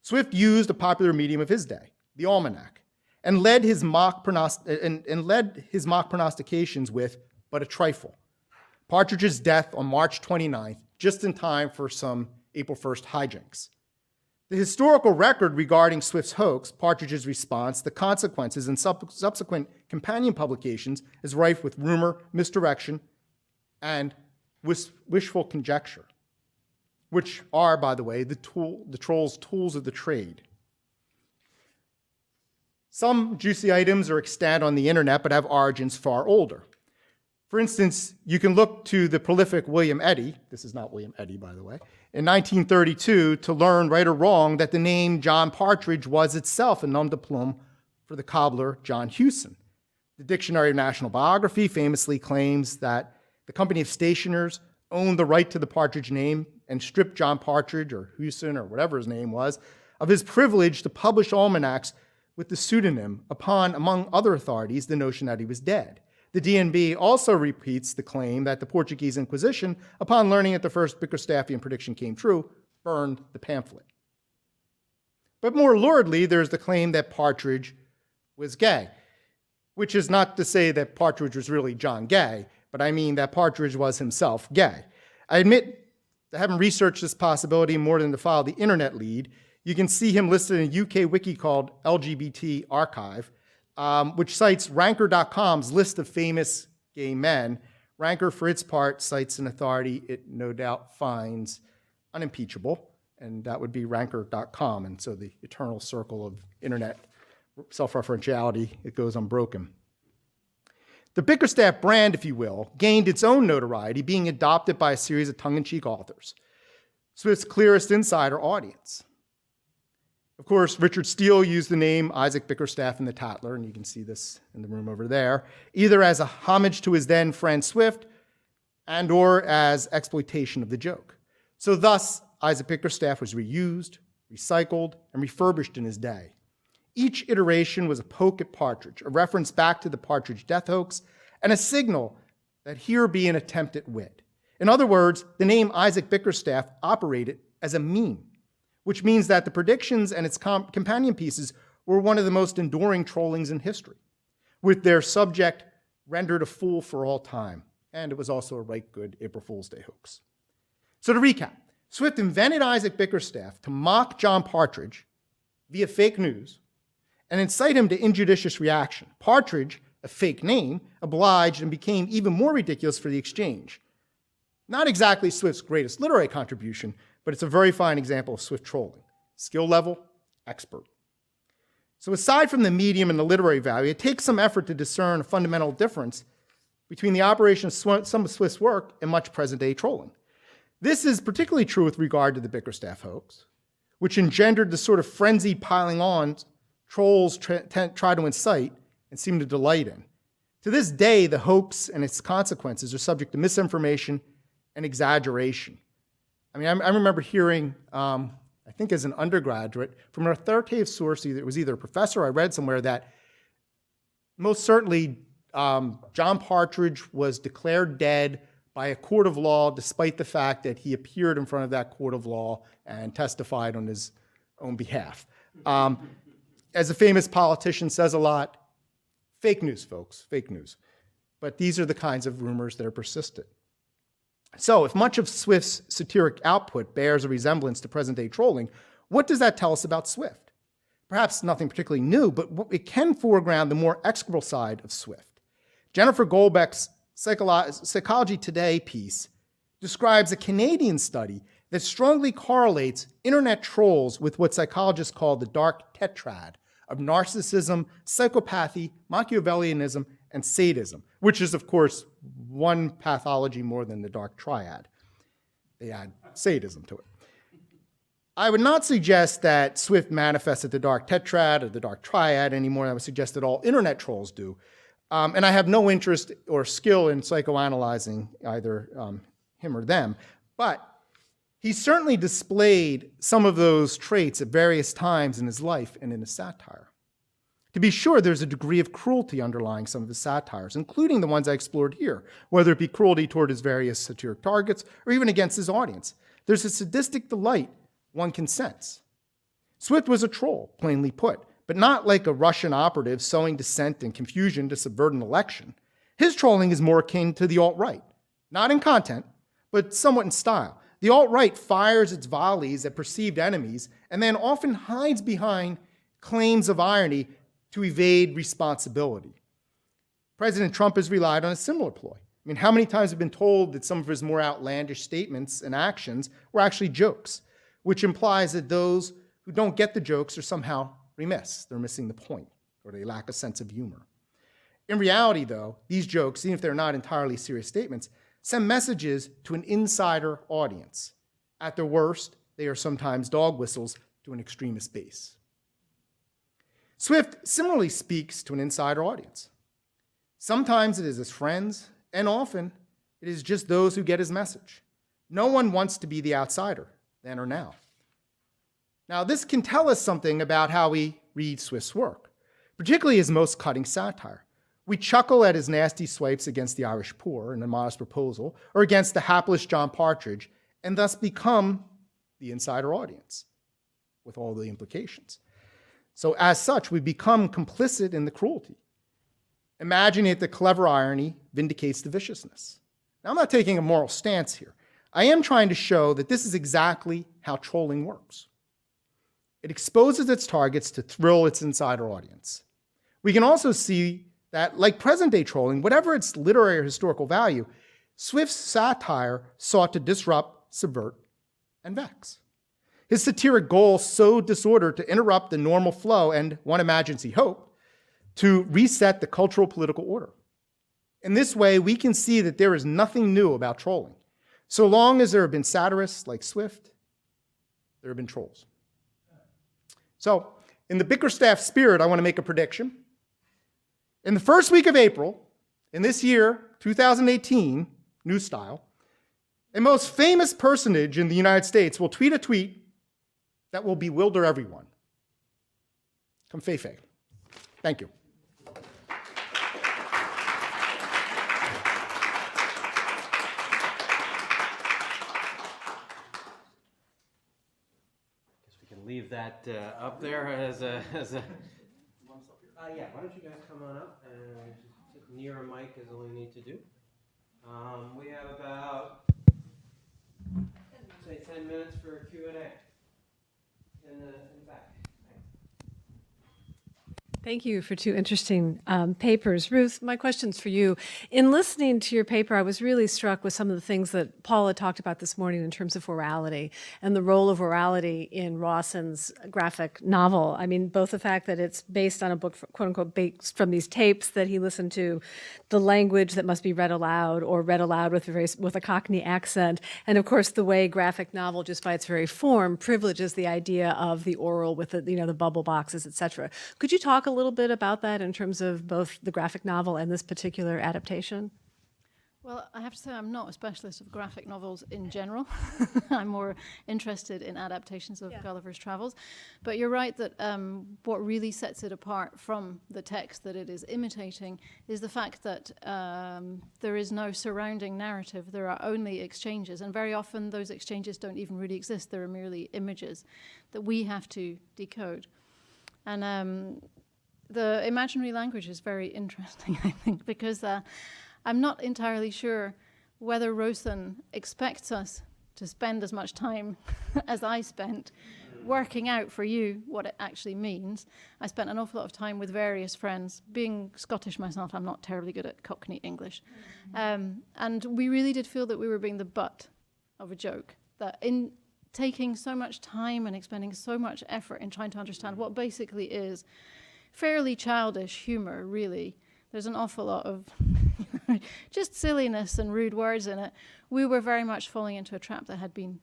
Speaker 3: Swift used a popular medium of his day, the almanac, and led his mock prognostications with but a trifle: Partridge's death on March 29th, just in time for some April 1st hijinks. The historical record regarding Swift's hoax, Partridge's response, the consequences, and subsequent companion publications is rife with rumor, misdirection, and wishful conjecture, which are, by the way, the trolls' tools of the trade. Some juicy items are extant on the internet but have origins far older. For instance, you can look to the prolific William Eddy, this is not William Eddy, by the way, in 1932 to learn, right or wrong, that the name John Partridge was itself a nom de plume for the cobbler John Hewson. The Dictionary of National Biography famously claims that the company of stationers owned the right to the Partridge name and stripped John Partridge, or Hewson, or whatever his name was, of his privilege to publish almanacs with the pseudonym upon, among other authorities, the notion that he was dead. The DNB also repeats the claim that the Portuguese Inquisition, upon learning that the first Bickerstaffian prediction came true, burned the pamphlet. But more luridly, there's the claim that Partridge was gay, which is not to say that Partridge was really John Gay, but I mean that Partridge was himself gay. I admit I haven't researched this possibility more than to follow the internet lead. You can see him listed in a UK wiki called LGBT Archive, which cites Ranker.com's list of famous gay men. Ranker, for its part, cites an authority it no doubt finds unimpeachable, and that would be Ranker.com. And so the eternal circle of internet self-referentiality, it goes unbroken. The Bickerstaff brand, if you will, gained its own notoriety, being adopted by a series of tongue-in-cheek authors. Swift's clearest insider audience. Of course, Richard Steele used the name Isaac Bickerstaff in The Tatler, and you can see this in the room over there, either as a homage to his then friend Swift and or as exploitation of the joke. So thus, Isaac Bickerstaff was reused, recycled, and refurbished in his day. Each iteration was a poke at Partridge, a reference back to the Partridge death hoax, and a signal that here be an attempt at wit. In other words, the name Isaac Bickerstaff operated as a meme, which means that the predictions and its companion pieces were one of the most enduring trollings in history, with their subject rendered a fool for all time. And it was also a right good April Fool's Day hoax. So to recap, Swift invented Isaac Bickerstaff to mock John Partridge via fake news and incite him to injudicious reaction. Partridge, a fake name, obliged and became even more ridiculous for the exchange. Not exactly Swift's greatest literary contribution, but it's a very fine example of Swift trolling. Skill level, expert. So aside from the medium and the literary value, it takes some effort to discern a fundamental difference between the operation of some of Swift's work and much present-day trolling. This is particularly true with regard to the Bickerstaff hoax, which engendered the sort of frenzied piling on trolls try to incite and seem to delight in. To this day, the hoax and its consequences are subject to misinformation and exaggeration. I mean, I remember hearing, I think as an undergraduate, from an authoritative source, it was either a professor, I read somewhere, that most certainly John Partridge was declared dead by a court of law, despite the fact that he appeared in front of that court of law and testified on his own behalf. As a famous politician says a lot, fake news, folks, fake news. But these are the kinds of rumors that are persistent. So if much of Swift's satiric output bears a resemblance to present-day trolling, what does that tell us about Swift? Perhaps nothing particularly new, but it can foreground the more execrable side of Swift. Jennifer Goldbeck's Psychology Today piece describes a Canadian study that strongly correlates internet trolls with what psychologists call the dark tetrad of narcissism, psychopathy, Machiavellianism, and sadism, which is, of course, one pathology more than the dark triad. They add sadism to it. I would not suggest that Swift manifested the dark tetrad or the dark triad anymore. I would suggest that all internet trolls do. And I have no interest or skill in psychoanalyzing either him or them, but he certainly displayed some of those traits at various times in his life and in his satire. To be sure, there's a degree of cruelty underlying some of his satires, including the ones I explored here, whether it be cruelty toward his various satiric targets or even against his audience. There's a sadistic delight one can sense. Swift was a troll, plainly put, but not like a Russian operative sowing dissent and confusion to subvert an election. His trolling is more akin to the alt-right, not in content, but somewhat in style. The alt-right fires its volleys at perceived enemies and then often hides behind claims of irony to evade responsibility. President Trump has relied on a similar ploy. I mean, how many times have been told that some of his more outlandish statements and actions were actually jokes, which implies that those who don't get the jokes are somehow remiss. They're missing the point, or they lack a sense of humor. In reality, though, these jokes, even if they're not entirely serious statements, send messages to an insider audience. At their worst, they are sometimes dog whistles to an extremist base. Swift similarly speaks to an insider audience. Sometimes it is his friends, and often it is just those who get his message. No one wants to be the outsider, then or now. Now, this can tell us something about how we read Swift's work, particularly his most cutting satire. We chuckle at his nasty swipes against the Irish poor in A Modest Proposal, or against the hapless John Partridge, and thus become the insider audience, with all the implications. So as such, we become complicit in the cruelty, imagining that the clever irony vindicates the viciousness. Now, I'm not taking a moral stance here. I am trying to show that this is exactly how trolling works. It exposes its targets to thrill its insider audience. We can also see that, like present-day trolling, whatever its literary or historical value, Swift's satire sought to disrupt, subvert, and vex. His satiric goal sowed disorder to interrupt the normal flow and, one imagines he hoped, to reset the cultural political order. In this way, we can see that there is nothing new about trolling. So long as there have been satirists like Swift, there have been trolls. So, in the Bickerstaff spirit, I want to make a prediction. In the first week of April, in this year, 2018, new style, a most famous personage in the United States will tweet a tweet that will bewilder everyone. Come fei. Thank you.
Speaker 1: Leave that up there as a yeah, why don't you guys come on up and sit near a mic is all you need to do. We have about, say, 10 minutes for Q&A in the back.
Speaker 4: Thank you for two interesting papers. Ruth, my question's for you. In listening to your paper, I was really struck with some of the things that Paula talked about this morning in terms of orality and the role of orality in Rowson's graphic novel. I mean, both the fact that it's based on a book, quote unquote, based from these tapes that he listened to, the language that must be read aloud or read aloud with a Cockney accent, and of course the way graphic novel, just by its very form, privileges the idea of the oral with the, the bubble boxes, etc. Could you talk a little bit about that in terms of both the graphic novel and this particular adaptation?
Speaker 2: Well, I have to say I'm not a specialist of graphic novels in general. I'm more interested in adaptations of Gulliver's Travels. But you're right that what really sets it apart from the text that it is imitating is the fact that there is no surrounding narrative. There are only exchanges. And very often those exchanges don't even really exist. There are merely images that we have to decode. And the imaginary language is very interesting, I think, because I'm not entirely sure whether Rowson expects us to spend as much time as I spent working out for you what it actually means. I spent an awful lot of time with various friends. Being Scottish myself, I'm not terribly good at Cockney English. And we really did feel that we were being the butt of a joke, that in taking so much time and expending so much effort in trying to understand what basically is fairly childish humor, really. There's an awful lot of just silliness and rude words in it. We were very much falling into a trap that had been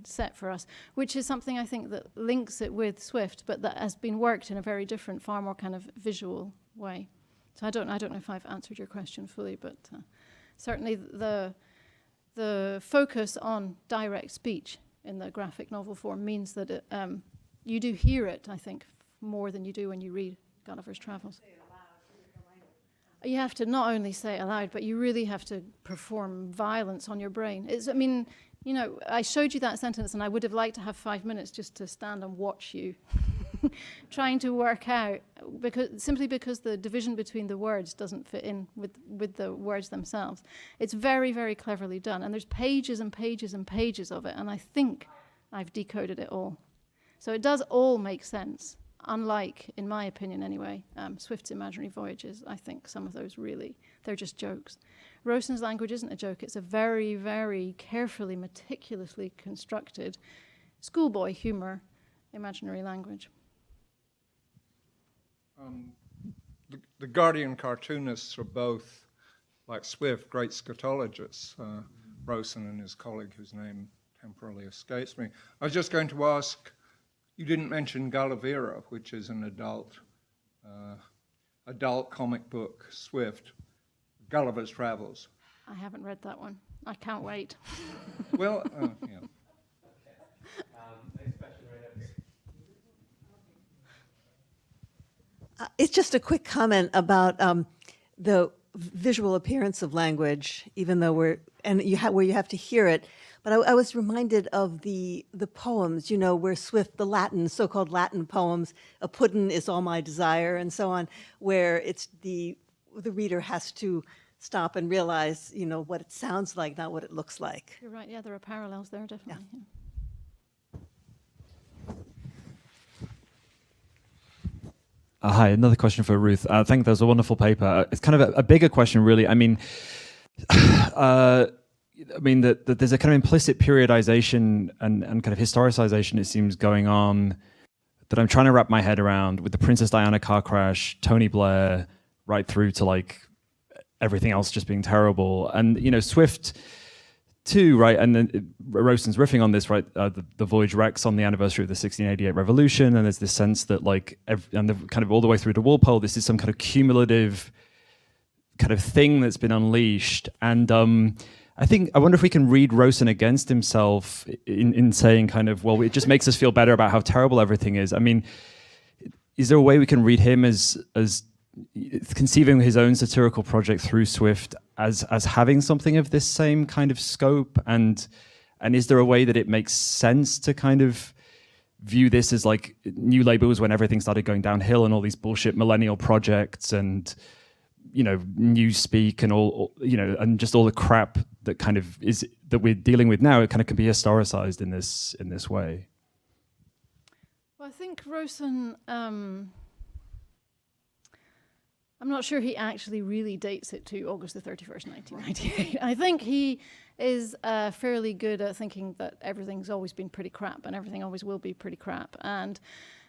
Speaker 2: set for us, which is something I think that links it with Swift, but that has been worked in a very different, far more kind of visual way. So I don't know if I've answered your question fully, but certainly the focus on direct speech in the graphic novel form means that you do hear it, I think, more than you do when you read Gulliver's Travels. You have to not only say it aloud, but you really have to perform violence on your brain. I showed you that sentence, and I would have liked to have 5 minutes just to stand and watch you trying to work out, simply because the division between the words doesn't fit in with the words themselves. It's very, very cleverly done, and there's pages and pages and pages of it, and I think I've decoded it all. So it does all make sense. Unlike, in my opinion anyway, Swift's Imaginary Voyages, I think some of those really, they're just jokes. Rowson's language isn't a joke. It's a very, very carefully, meticulously constructed schoolboy humor, imaginary language.
Speaker 5: The Guardian cartoonists are both, like Swift, great scatologists. Rowson and his colleague, whose name temporarily escapes me. I was just going to ask, you didn't mention Gulliver, which is an adult comic book, Swift, Gulliver's Travels.
Speaker 2: I haven't read that one. I can't wait.
Speaker 5: Well, yeah.
Speaker 1: Next question right up here.
Speaker 6: It's just a quick comment about the visual appearance of language, even though where you have to hear it. But I was reminded of the poems, where Swift, the Latin, so-called Latin poems, a puddin' is all my desire, and so on, where it's the reader has to stop and realize, what it sounds like, not what it looks like.
Speaker 2: You're right, yeah, there are parallels there, definitely. Yeah.
Speaker 7: Hi, another question for Ruth. I think there's a wonderful paper. It's kind of a bigger question, really. I mean, that there's a kind of implicit periodization and kind of historicization, it seems, going on that I'm trying to wrap my head around with the Princess Diana car crash, Tony Blair, right through to like everything else just being terrible. And, Swift too, right? And then Rowson's riffing on this, right? The voyage wrecks on the anniversary of the 1688 revolution. And there's this sense that and kind of all the way through to Walpole, this is some kind of cumulative kind of thing that's been unleashed. And I wonder if we can read Rowson against himself in saying kind of, well, it just makes us feel better about how terrible everything is. I mean, is there a way we can read him as conceiving his own satirical project through Swift as having something of this same kind of scope? And is there a way that it makes sense to kind of view this as like New Labour was when everything started going downhill and all these bullshit millennial projects and, you know, Newspeak and all, you know, and just all the crap that kind of is that we're dealing with now, it kind of can be historicized in this way?
Speaker 2: Well, I think Rowson, I'm not sure he actually really dates it to August the 31st, 1998. I think he is fairly good at thinking that everything's always been pretty crap and everything always will be pretty crap. And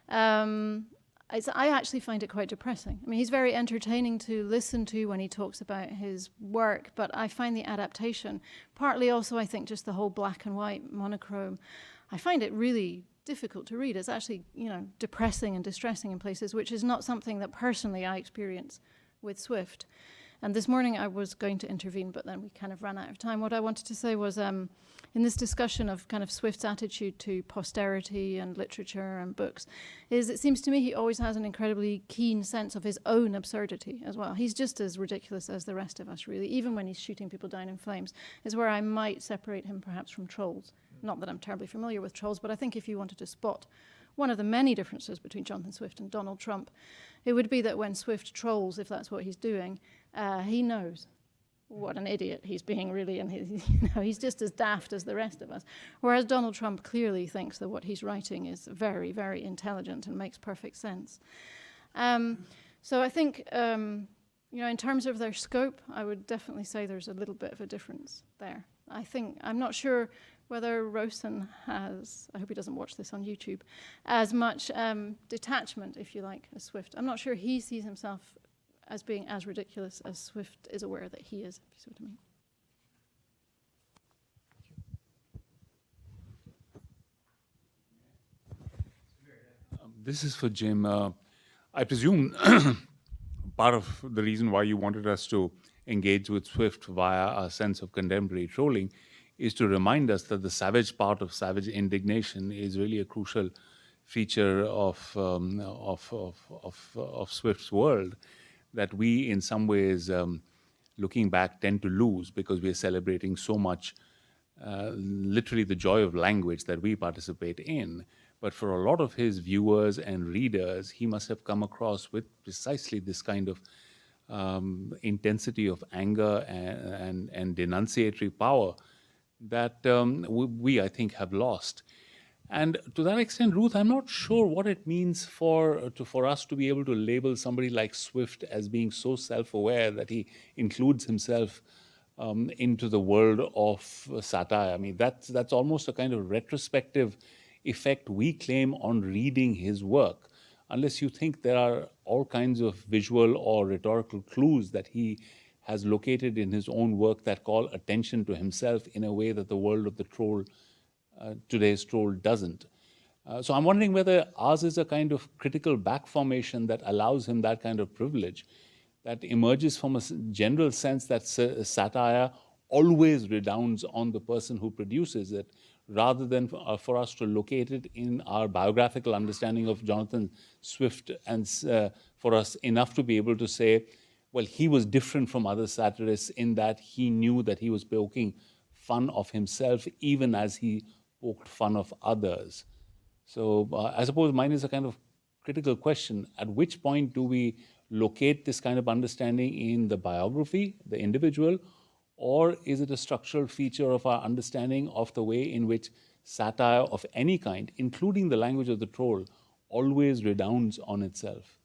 Speaker 2: I actually find it quite depressing. I mean, he's very entertaining to listen to when he talks about his work, but I find the adaptation, partly also I think just the whole black and white monochrome, I find it really difficult to read. It's actually, you know, depressing and distressing in places, which is not something that personally I experience with Swift. And this morning I was going to intervene, but then we kind of ran out of time. What I wanted to say was, in this discussion of kind of Swift's attitude to posterity and literature and books, is it seems to me he always has an incredibly keen sense of his own absurdity as well. He's just as ridiculous as the rest of us, really, even when he's shooting people down in flames, is where I might separate him perhaps from Trolls. Not that I'm terribly familiar with Trolls, but I think if you wanted to spot one of the many differences between Jonathan Swift and Donald Trump, it would be that when Swift trolls, if that's what he's doing, he knows what an idiot he's being, really, and he's just as daft as the rest of us. Whereas Donald Trump clearly thinks that what he's writing is very, very intelligent and makes perfect sense. So I think, you know, in terms of their scope, I would definitely say there's a little bit of a difference there. I'm not sure whether Rowson has, I hope he doesn't watch this on YouTube, as much detachment, if you like, as Swift. I'm not sure he sees himself as being as ridiculous as Swift is aware that he is, if you see what I mean.
Speaker 8: This is for Jim. I presume part of the reason why you wanted us to engage with Swift via a sense of contemporary trolling is to remind us that the savage part of savage indignation is really a crucial feature of Swift's world that we, in some ways, looking back, tend to lose because we are celebrating so much, literally the joy of language that we participate in. But for a lot of his viewers and readers, he must have come across with precisely this kind of intensity of anger and denunciatory power that we, I think, have lost. And to that extent, Ruth, I'm not sure what it means for us to be able to label somebody like Swift as being so self-aware that he includes himself into the world of satire. I mean, that's almost a kind of retrospective effect we claim on reading his work, unless you think there are all kinds of visual or rhetorical clues that he has located in his own work that call attention to himself in a way that the world of the troll, today's troll, doesn't. So I'm wondering whether ours is a kind of critical back formation that allows him that kind of privilege that emerges from a general sense that satire always redounds on the person who produces it, rather than for us to locate it in our biographical understanding of Jonathan Swift, and for us enough to be able to say, well, he was different from other satirists in that he knew that he was poking fun of himself even as he poked fun of others. So I suppose mine is a kind of critical question. At which point do we locate this kind of understanding in the biography, the individual, or is it a structural feature of our understanding of the way in which satire of any kind, including the language of the troll, always redounds on itself?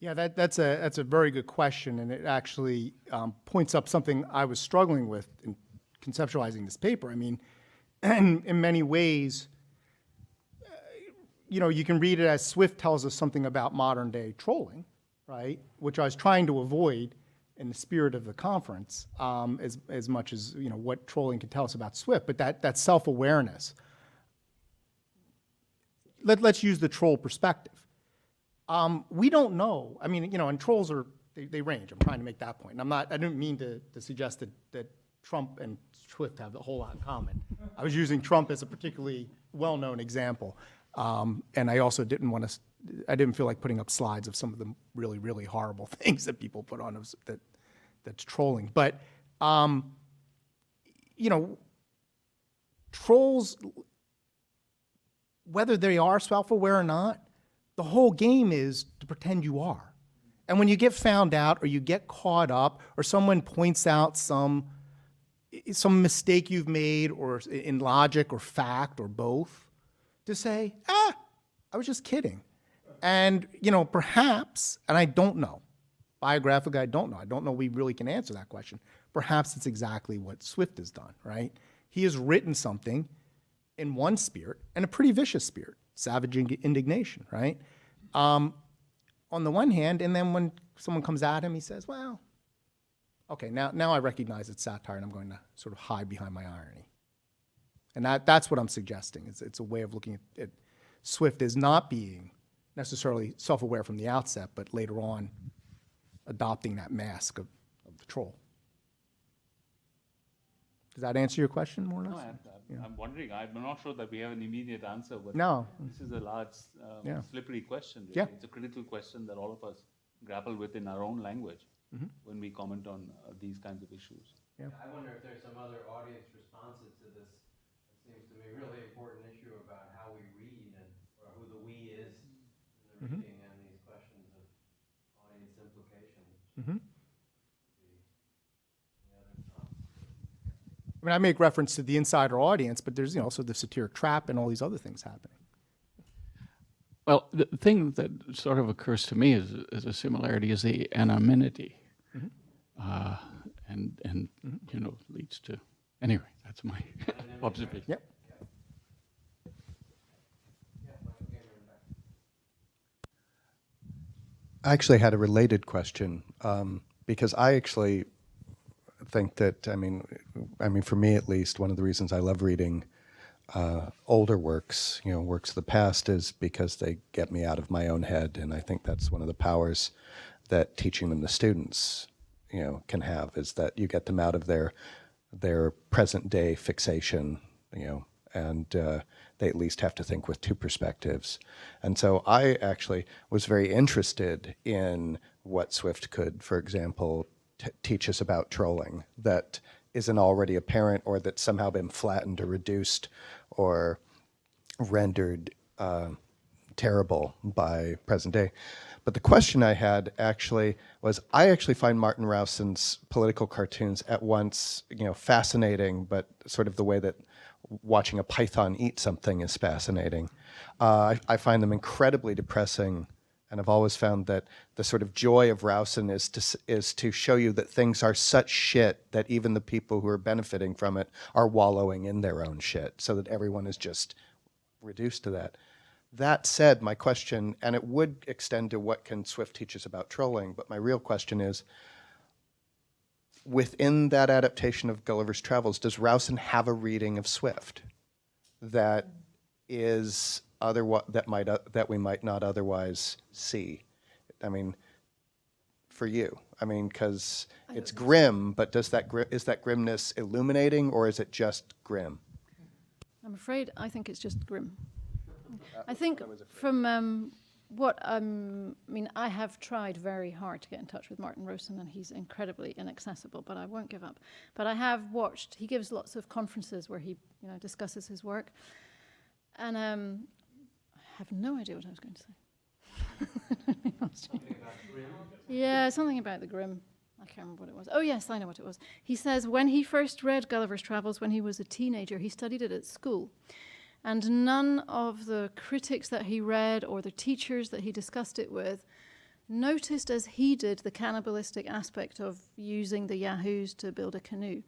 Speaker 3: Yeah, that's a very good question, and it actually points up something I was struggling with in conceptualizing this paper. I mean, in many ways, you know, you can read it as Swift tells us something about modern day trolling, right? Which I was trying to avoid in the spirit of the conference, as much as, you know, what trolling can tell us about Swift, but that self-awareness. Let's use the troll perspective. We don't know. I mean, you know, and trolls they range. I'm trying to make that point. And I didn't mean to suggest that Trump and Swift have a whole lot in common. I was using Trump as a particularly well-known example. And I also didn't want to, I didn't feel like putting up slides of some of the really, really horrible things that people put on us that's trolling. But, you know, trolls, whether they are self-aware or not, the whole game is to pretend you are. And when you get found out or you get caught up or someone points out some mistake you've made or in logic or fact or both, to say, I was just kidding. And, you know, perhaps, and I don't know, biographically I don't know we really can answer that question. Perhaps it's exactly what Swift has done, right? He has written something in one spirit, and a pretty vicious spirit, savage indignation, right? On the one hand, and then when someone comes at him, he says, well, okay, now I recognize it's satire, and I'm going to sort of hide behind my irony. And that's what I'm suggesting. It's a way of looking at Swift as not being necessarily self-aware from the outset, but later on adopting that mask of the troll. Does that answer your question more or less?
Speaker 8: No, I'm wondering. I'm not sure that we have an immediate answer, but
Speaker 3: No.
Speaker 8: this is a large,
Speaker 3: Yeah.
Speaker 8: slippery question. Really.
Speaker 3: Yeah.
Speaker 8: It's a critical question that all of us grapple with in our own language when we comment on these kinds of issues.
Speaker 3: Yeah.
Speaker 1: I wonder if there's some other audience responses to this. It seems to me a really important issue about how we read and or who the we is in the reading and these questions of audience implication.
Speaker 3: I mean, I make reference to the insider audience, but there's also the satiric trap and all these other things happening.
Speaker 9: Well, the thing that sort of occurs to me as a similarity is the anonymity, and you know, leads to. Anyway, that's my observation.
Speaker 3: Yep.
Speaker 10: I actually had a related question because I actually think that, I mean, for me at least, one of the reasons I love reading older works, you know, works of the past, is because they get me out of my own head, and I think that's one of the powers that teaching them to students, you know, can have, is that you get them out of their present day fixation, you know, and they at least have to think with two perspectives. And so I actually was very interested in what Swift could, for example, teach us about trolling that isn't already apparent, or that's somehow been flattened or reduced or rendered terrible by present day. But the question I had actually was, I actually find Martin Rowson's political cartoons at once, you know, fascinating, but sort of the way that watching a python eat something is fascinating. I find them incredibly depressing, and I've always found that the sort of joy of Rowson is to show you that things are such shit that even the people who are benefiting from it are wallowing in their own shit, so that everyone is just reduced to that. That said, my question, and it would extend to what can Swift teach us about trolling, but my real question is, within that adaptation of Gulliver's Travels, does Rowson have a reading of Swift that is that we might not otherwise see? I mean, for you, I mean, because it's grim, but is that grimness illuminating, or is it just grim?
Speaker 2: I'm afraid I think it's just grim. I think from what I mean, I have tried very hard to get in touch with Martin Rowson, and he's incredibly inaccessible, but I won't give up. But I have watched, he gives lots of conferences where he, you know, discusses his work, and I have no idea what I was going to say. Yeah, something about the grim. I can't remember what it was. Oh yes, I know what it was. He says when he first read Gulliver's Travels when he was a teenager, he studied it at school. And none of the critics that he read or the teachers that he discussed it with noticed as he did the cannibalistic aspect of using the yahoos to build a canoe.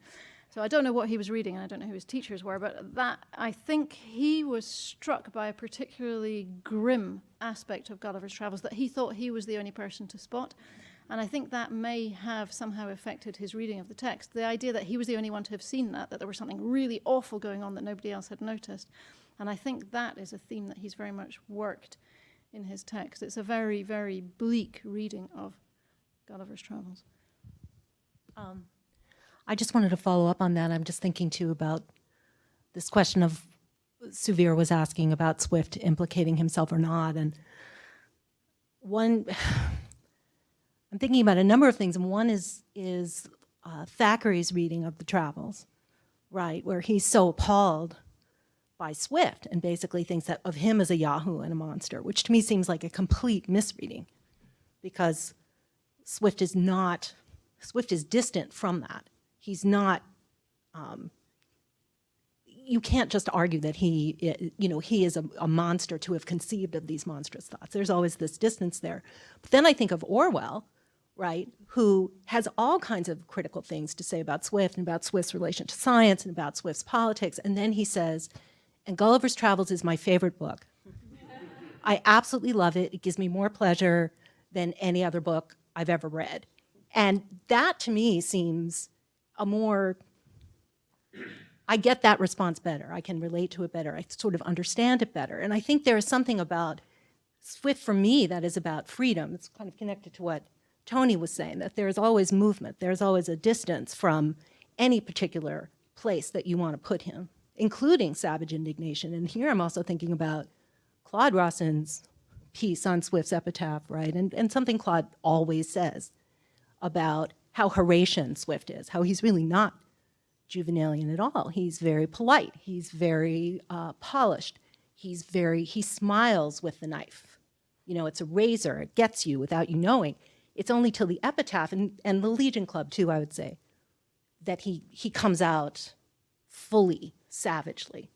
Speaker 2: So I don't know what he was reading, and I don't know who his teachers were, but that, I think he was struck by a particularly grim aspect of Gulliver's Travels that he thought he was the only person to spot. And I think that may have somehow affected his reading of the text. The idea that he was the only one to have seen that there was something really awful going on that nobody else had noticed. And I think that is a theme that he's very much worked in his text. It's a very, very bleak reading of Gulliver's Travels.
Speaker 11: I just wanted to follow up on that. I'm just thinking too about this question of Suvir was asking about Swift implicating himself or not. And one, I'm thinking about a number of things, and one is Thackeray's reading of the Travels, right, where he's so appalled by Swift and basically thinks that of him as a Yahoo and a monster, which to me seems like a complete misreading, because Swift is distant from that. He's not, you can't just argue that he is a monster to have conceived of these monstrous thoughts. There's always this distance there. But then I think of Orwell, right, who has all kinds of critical things to say about Swift and about Swift's relation to science and about Swift's politics. And then he says, and Gulliver's Travels is my favorite book. I absolutely love it. It gives me more pleasure than any other book I've ever read. And that to me seems a more, I get that response better. I can relate to it better. I sort of understand it better. And I think there is something about Swift for me that is about freedom. It's kind of connected to what Tony was saying, that there's always movement. There's always a distance from any particular place that you want to put him, including savage indignation. And here I'm also thinking about Claude Rowson's piece on Swift's epitaph, right? And something Claude always says about how Horatian Swift is, how he's really not Juvenalian at all. He's very polite. He's very polished. He smiles with the knife. You know, it's a razor. It gets you without you knowing. It's only till the epitaph, and the Legion Club too, I would say, that he comes out fully, savagely.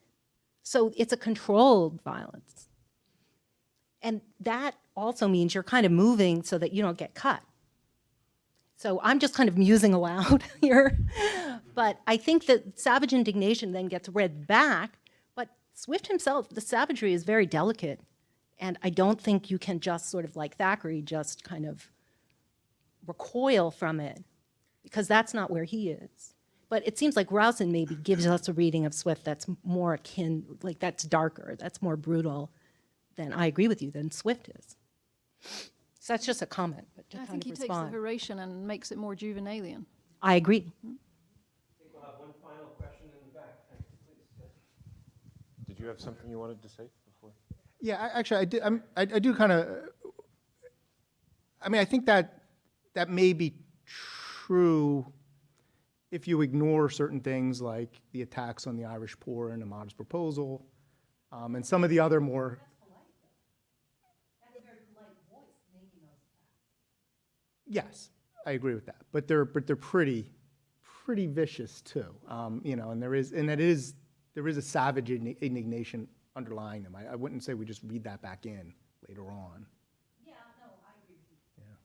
Speaker 11: So it's a controlled violence. And that also means you're kind of moving so that you don't get cut. So I'm just kind of musing aloud here. But I think that savage indignation then gets read back. But Swift himself, the savagery is very delicate. And I don't think you can just sort of like Thackeray, just kind of recoil from it, because that's not where he is. But it seems like Rowson maybe gives us a reading of Swift that's more akin, like that's darker, that's more brutal than, I agree with you, than Swift is. So that's just a comment, but to
Speaker 2: I
Speaker 11: kind
Speaker 2: think
Speaker 11: of
Speaker 2: he
Speaker 11: respond.
Speaker 2: takes the Horatian and makes it more Juvenalian.
Speaker 11: I agree.
Speaker 1: I think we'll have one final question in the back. Thank you, please.
Speaker 12: Did you have something you wanted to say before?
Speaker 3: Yeah, actually, I did. I do kind of. I mean, I think that may be true if you ignore certain things like the attacks on the Irish poor and a modest proposal, and some of the other more. That's a very polite voice making those attacks. Yes, I agree with that. But they're pretty vicious too. You know, and there is a savage indignation underlying them. I wouldn't say we just read that back in later on. Yeah, no, I agree with you. Yeah.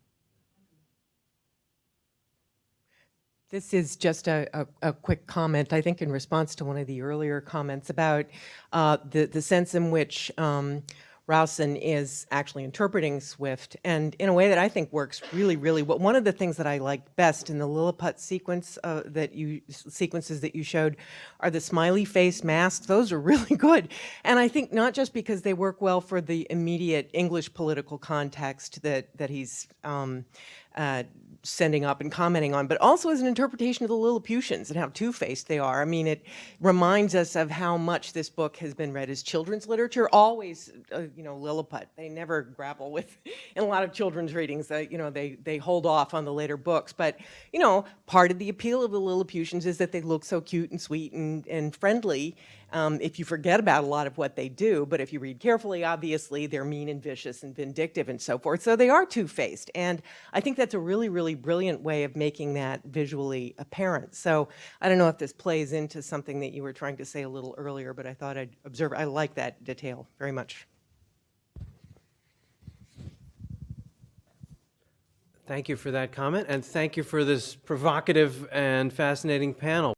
Speaker 13: This is just a quick comment, I think in response to one of the earlier comments about the sense in which Rowson is actually interpreting Swift, and in a way that I think works really, really well. One of the things that I like best in the Lilliput sequences that you showed are the smiley face masks. Those are really good. And I think not just because they work well for the immediate English political context that he's sending up and commenting on, but also as an interpretation of the Lilliputians and how two-faced they are. I mean, it reminds us of how much this book has been read as children's literature. Always, you know, Lilliput. They never grapple with, in a lot of children's readings, you know, they hold off on the later books. But, you know, part of the appeal of the Lilliputians is that they look so cute and sweet and friendly. If you forget about a lot of what they do, but if you read carefully, obviously they're mean and vicious and vindictive and so forth. So they are two-faced. And I think that's a really, really brilliant way of making that visually apparent. So I don't know if this plays into something that you were trying to say a little earlier, but I thought I'd observe. I like that detail very much.
Speaker 1: Thank you for that comment, and thank you for this provocative and fascinating panel.